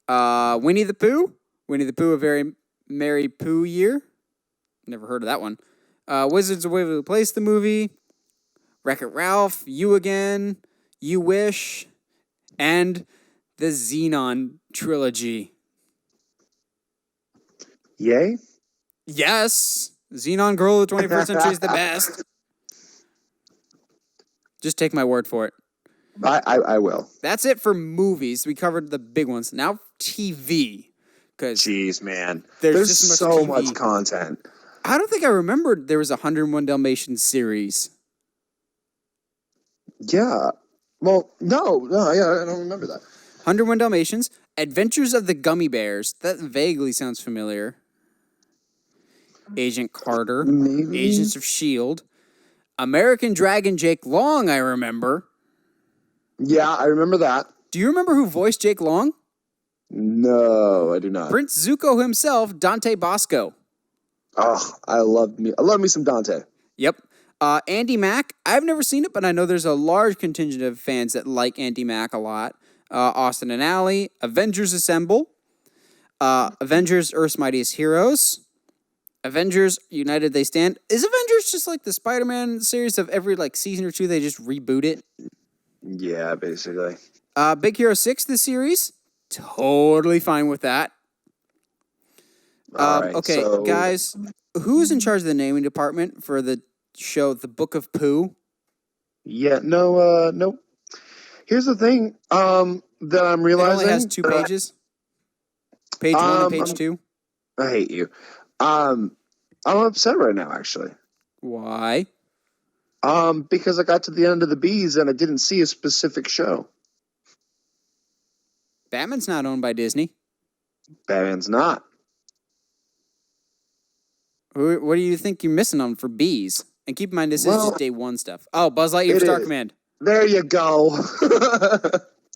Winnie the Pooh. Winnie the Pooh, A Very Merry Pooh Year. Never heard of that one. Wizards of Waverly Place, the movie. Wreck-It Ralph, You Again, You Wish, and the Xenon trilogy. Yay? Yes. Xenon Girl of the 21st Century is the best. Just take my word for it. I will. That's it for movies. We covered the big ones. Now TV. Jeez, man. There's just so much content. I don't think I remembered there was a 101 Dalmatians series. Yeah. Well, no, yeah, I don't remember that. 101 Dalmatians, Adventures of the Gummy Bears. That vaguely sounds familiar. Agent Carter. Maybe. Agents of S.H.I.E.L.D. American Dragon Jake Long, I remember. Yeah, I remember that. Do you remember who voiced Jake Long? No, I do not. Prince Zuko himself, Dante Bosco. Oh, I love me some Dante. Yep. Andy Mack. I've never seen it, but I know there's a large contingent of fans that like Andy Mack a lot. Austin and Ally. Avengers Assemble. Avengers Earth's Mightiest Heroes. Avengers United They Stand. Is Avengers just like the Spider-Man series of every like season or two they just reboot it? Yeah, basically. Big Hero 6, the series. Totally fine with that. All right, okay, so guys, who's in charge of the naming department for the show The Book of Pooh? Yeah, nope. Here's the thing that I'm realizing. It only has 2 pages. Page 1 and page 2. I hate you. I'm upset right now, actually. Why? Because I got to the end of the bees and I didn't see a specific show. Batman's not owned by Disney. Batman's not. What do you think you're missing on for bees? And keep in mind, this is just day one stuff. Oh, Buzz Lightyear Star Command. There you go.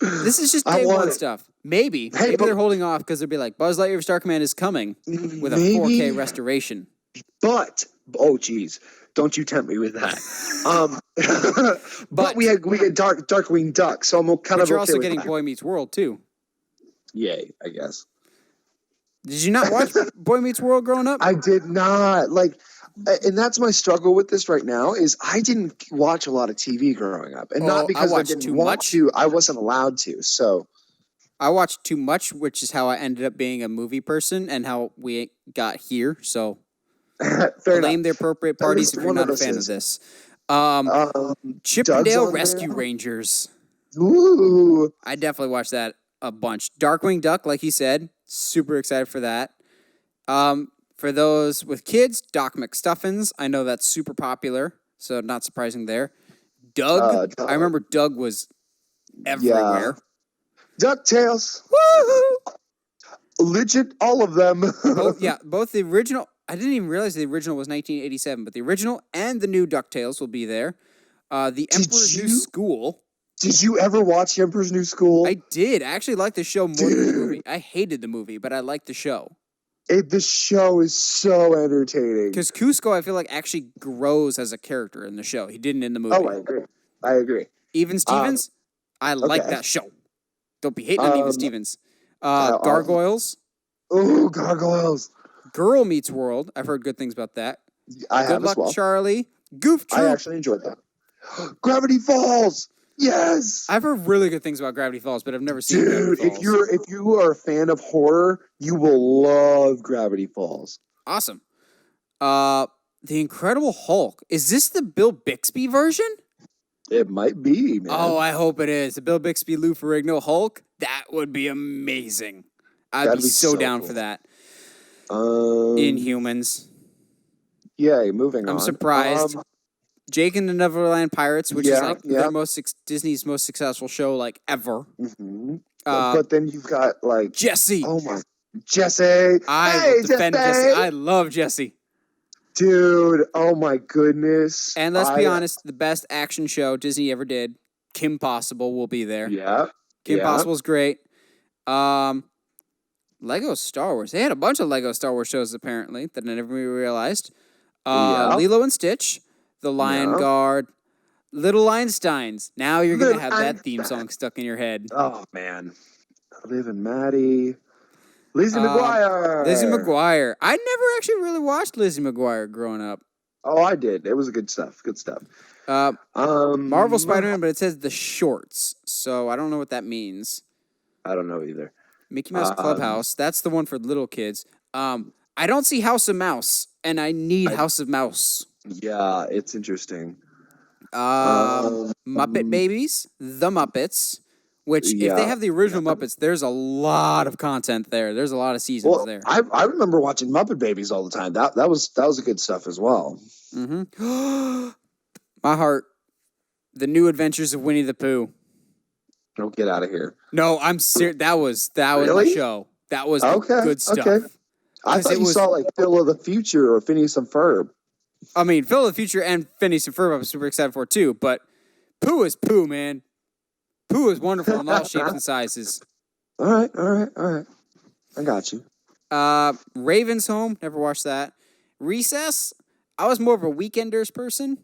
This is just day one stuff. Maybe they're holding off because they'll be like, Buzz Lightyear Star Command is coming with a 4K restoration. But geez, don't you tempt me with that. But we had Darkwing Duck, so I'm kind of. You're also getting Boy Meets World too. Yay, I guess. Did you not watch Boy Meets World growing up? I did not. And that's my struggle with this right now is I didn't watch a lot of TV growing up, and not because I didn't want to. I wasn't allowed to. So I watched too much, which is how I ended up being a movie person and how we got here. So blame the appropriate parties if you're not a fan of this. Chip and Dale Rescue Rangers. Ooh, I definitely watched that a bunch. Darkwing Duck, like he said, super excited for that. For those with kids, Doc McStuffins. I know that's super popular, so not surprising there. Doug. I remember Doug was everywhere. Yeah. DuckTales. Woohoo! Legit, all of them. Both the original. I didn't even realize the original was 1987, but the original and the new DuckTales will be there. The Emperor's New School. Did you ever watch The Emperor's New School? I did. I actually liked the show more than the movie. I hated the movie, but I liked the show. The show is so entertaining. Because Cusco, I feel like, actually grows as a character in the show. He didn't in the movie. Oh, I agree. Even Stevens, I like that show. Don't be hating on Even Stevens. Gargoyles. Ooh, Gargoyles. Girl Meets World. I've heard good things about that. Good Luck, Charlie. Goof Troop. I actually enjoyed that. Gravity Falls. Yes, I've heard really good things about Gravity Falls, but I've never seen Gravity Falls. If you are a fan of horror, you will love Gravity Falls. Awesome. The Incredible Hulk. Is this the Bill Bixby version? It might be, man. Oh, I hope it is. The Bill Bixby, Lou Ferrigno Hulk. That would be amazing. I'd be so down for that. Inhumans. Yay, moving on. I'm surprised. Jake and the Neverland Pirates, which is like Disney's most successful show ever. Mm-hmm. But then you've got Jesse. Oh my, Jesse! I defend Jesse. I love Jesse, dude. Oh my goodness! And let's be honest, the best action show Disney ever did, Kim Possible, will be there. Yeah, Kim Possible's great. Lego Star Wars. They had a bunch of Lego Star Wars shows apparently that I never realized. Lilo and Stitch. The Lion Guard, Little Einsteins. Now you're going to have that theme song stuck in your head. Oh, man. Liv and Maddie. Lizzie McGuire. Lizzie McGuire. I never actually really watched Lizzie McGuire growing up. Oh, I did. It was good stuff. Good stuff. Marvel Spider-Man, but it says the shorts. So I don't know what that means. I don't know either. Mickey Mouse Clubhouse. That's the one for little kids. I don't see House of Mouse, and I need House of Mouse. Yeah, it's interesting. Muppet Babies, The Muppets, which if they have the original Muppets, there's a lot of content there. There's a lot of seasons there. I remember watching Muppet Babies all the time. That was good stuff as well. Mm-hmm. My heart, The New Adventures of Winnie the Pooh. Don't get out of here. No, I'm serious. That was my show. That was good stuff. Okay. I thought you saw Phil of the Future or Phineas and Ferb. I mean, Phil of the Future and Phineas and Ferb I'm super excited for too, but Pooh is Pooh, man. Pooh is wonderful in all shapes and sizes. All right. I got you. Raven's Home, never watched that. Recess, I was more of a Weekenders person.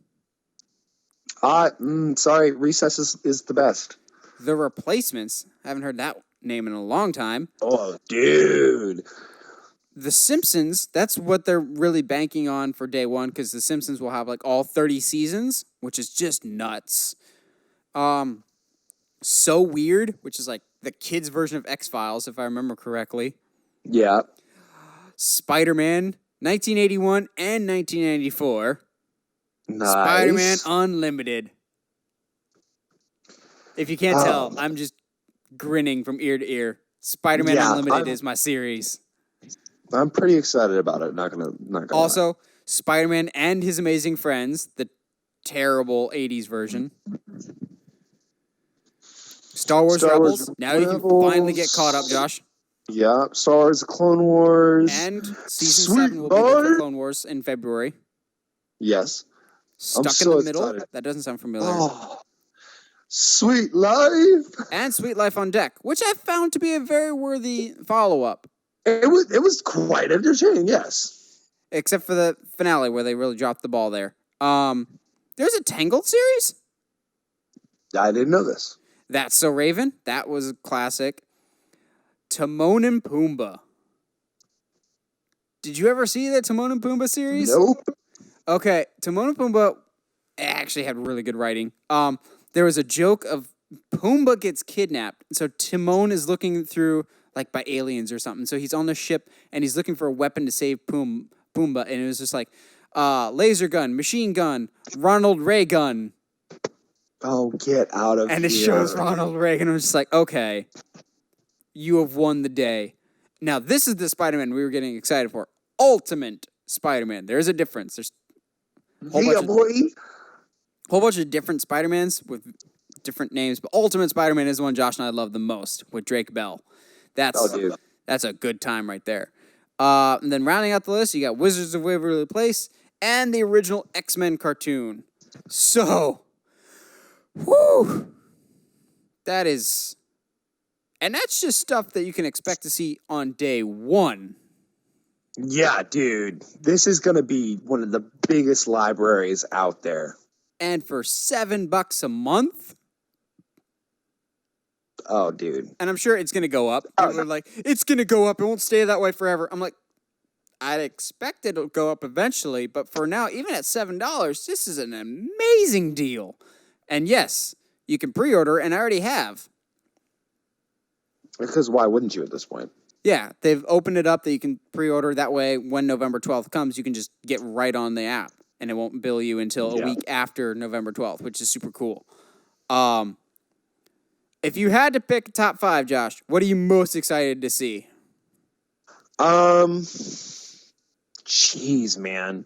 Sorry, Recess is the best. The Replacements, haven't heard that name in a long time. Oh, dude. The Simpsons, that's what they're really banking on for day one, because The Simpsons will have all 30 seasons, which is just nuts. So Weird, which is the kids' version of X-Files, if I remember correctly. Yeah. Spider-Man, 1981 and 1994. Nice. Spider-Man Unlimited. If you can't tell, I'm just grinning from ear to ear. Spider-Man Unlimited is my series. I'm pretty excited about it. Not gonna also, lie. Spider-Man and His Amazing Friends, the terrible 80s version. Star Wars Rebels. Now you can finally get caught up, Josh. Yeah, Star Wars Clone Wars. And Season 7 will be there for Clone Wars in February. Yes. Stuck so in the Middle. excited. That doesn't sound familiar. Oh, Sweet Life. And Sweet Life on Deck, which I found to be a very worthy follow-up. It was quite entertaining, yes. Except for the finale where they really dropped the ball there. There's a Tangled series? I didn't know this. That's So Raven. That was a classic. Timon and Pumbaa. Did you ever see that Timon and Pumbaa series? Nope. Okay, Timon and Pumbaa actually had really good writing. There was a joke of Pumbaa gets kidnapped. So Timon is looking through, like, by aliens or something. So he's on the ship, and he's looking for a weapon to save Pumbaa. And it was just like, laser gun, machine gun, Ronald Reagan. Oh, get out of here. And it shows Ronald Reagan. I was just like, okay, you have won the day. Now, this is the Spider-Man we were getting excited for. Ultimate Spider-Man. There's a difference. There's a whole bunch of different Spider-Mans with different names, but Ultimate Spider-Man is the one Josh and I love the most with Drake Bell. That's a good time right there. And then rounding out the list, you got Wizards of Waverly Place and the original X-Men cartoon. So, whoo, that is, and that's just stuff that you can expect to see on day one. Yeah, dude. This is going to be one of the biggest libraries out there. And for $7 a month? Oh, dude. And I'm sure it's going to go up. People are like, it's going to go up. It won't stay that way forever. I'm like, I'd expect it'll go up eventually. But for now, even at $7, this is an amazing deal. And yes, you can pre-order, and I already have. Because why wouldn't you at this point? Yeah, they've opened it up that you can pre-order. That way, when November 12th comes, you can just get right on the app, and it won't bill you until a week after November 12th, which is super cool. If you had to pick a top 5, Josh, what are you most excited to see? Jeez, man.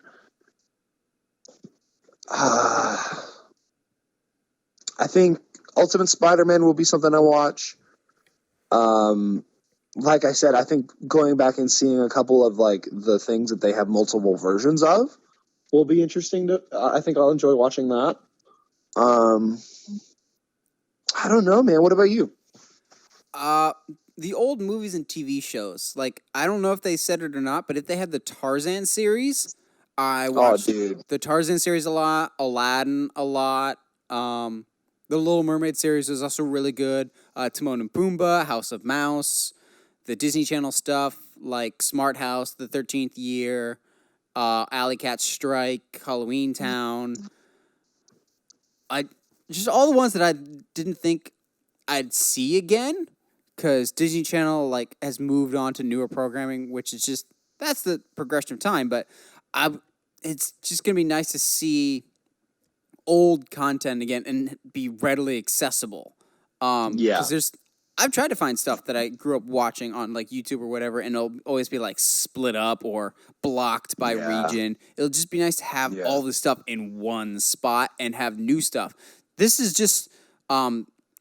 I think Ultimate Spider-Man will be something I watch. Like I said, I think going back and seeing a couple of like the things that they have multiple versions of will be interesting to. I think I'll enjoy watching that. I don't know, man. What about you? The old movies and TV shows. Like, I don't know if they said it or not, but if they had the Tarzan series, I watched the Tarzan series a lot, Aladdin a lot. The Little Mermaid series was also really good. Timon and Pumbaa, House of Mouse, the Disney Channel stuff like Smart House, The 13th Year, Alley Cat Strike, Halloween Town. Just all the ones that I didn't think I'd see again, because Disney Channel like has moved on to newer programming, which is just that's the progression of time. But it's just gonna be nice to see old content again and be readily accessible. Because I've tried to find stuff that I grew up watching on like YouTube or whatever, and it'll always be like split up or blocked by region. It'll just be nice to have all this stuff in one spot and have new stuff. This is just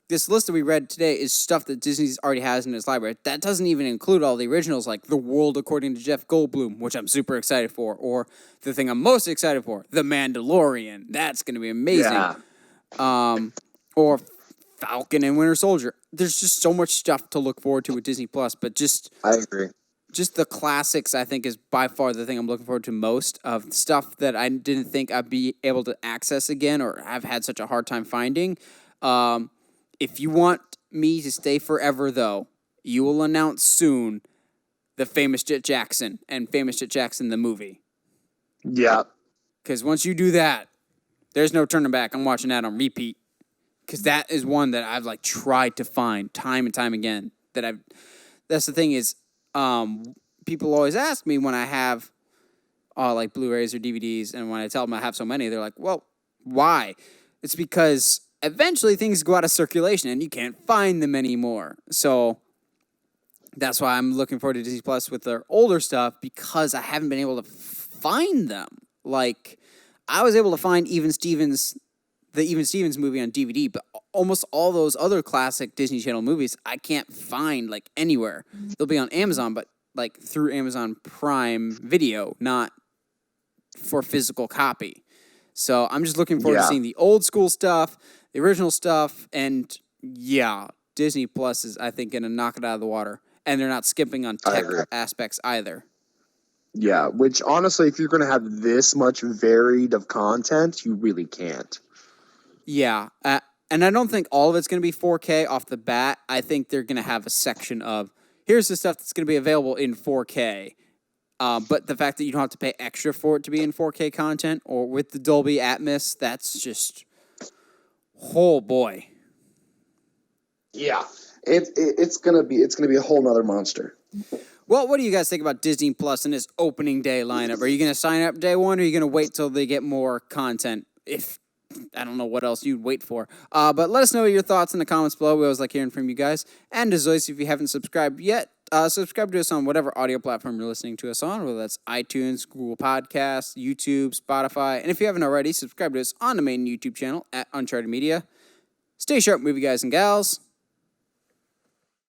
this list that we read today is stuff that Disney already has in its library. That doesn't even include all the originals like The World According to Jeff Goldblum, which I'm super excited for, or the thing I'm most excited for, The Mandalorian. That's going to be amazing. Yeah. Or Falcon and Winter Soldier. There's just so much stuff to look forward to with Disney Plus, but I agree. Just the classics, I think, is by far the thing I'm looking forward to most of stuff that I didn't think I'd be able to access again or I've had such a hard time finding. If you want me to stay forever, though, you will announce soon the Famous Jet Jackson and Famous Jet Jackson the movie. Yeah. Because once you do that, there's no turning back. I'm watching that on repeat. Because that is one that I've like tried to find time and time again. That's the thing is, people always ask me when I have like Blu-rays or DVDs, and when I tell them I have so many, they're like, "Well, why?" It's because eventually things go out of circulation and you can't find them anymore. So that's why I'm looking forward to Disney Plus with their older stuff, because I haven't been able to find them. Like I was able to find the Even Stevens movie on DVD, but almost all those other classic Disney Channel movies I can't find like anywhere. They'll be on Amazon, but like through Amazon Prime Video, not for physical copy. So I'm just looking forward to seeing the old school stuff, the original stuff, and Disney Plus is, I think, going to knock it out of the water. And they're not skimping on tech aspects either. Yeah, which honestly, if you're going to have this much varied of content, you really can't. Yeah, and I don't think all of it's going to be 4K off the bat. I think they're going to have a section of, here's the stuff that's going to be available in 4K. But the fact that you don't have to pay extra for it to be in 4K content or with the Dolby Atmos, that's just, oh boy. Yeah, it's gonna be a whole nother monster. Well, what do you guys think about Disney Plus and its opening day lineup? Are you going to sign up day one, or are you going to wait till they get more content? If I don't know what else you'd wait for. But let us know your thoughts in the comments below. We always like hearing from you guys. And as always, if you haven't subscribed yet, subscribe to us on whatever audio platform you're listening to us on, whether that's iTunes, Google Podcasts, YouTube, Spotify. And if you haven't already, subscribe to us on the main YouTube channel at Uncharted Media. Stay sharp, movie guys and gals.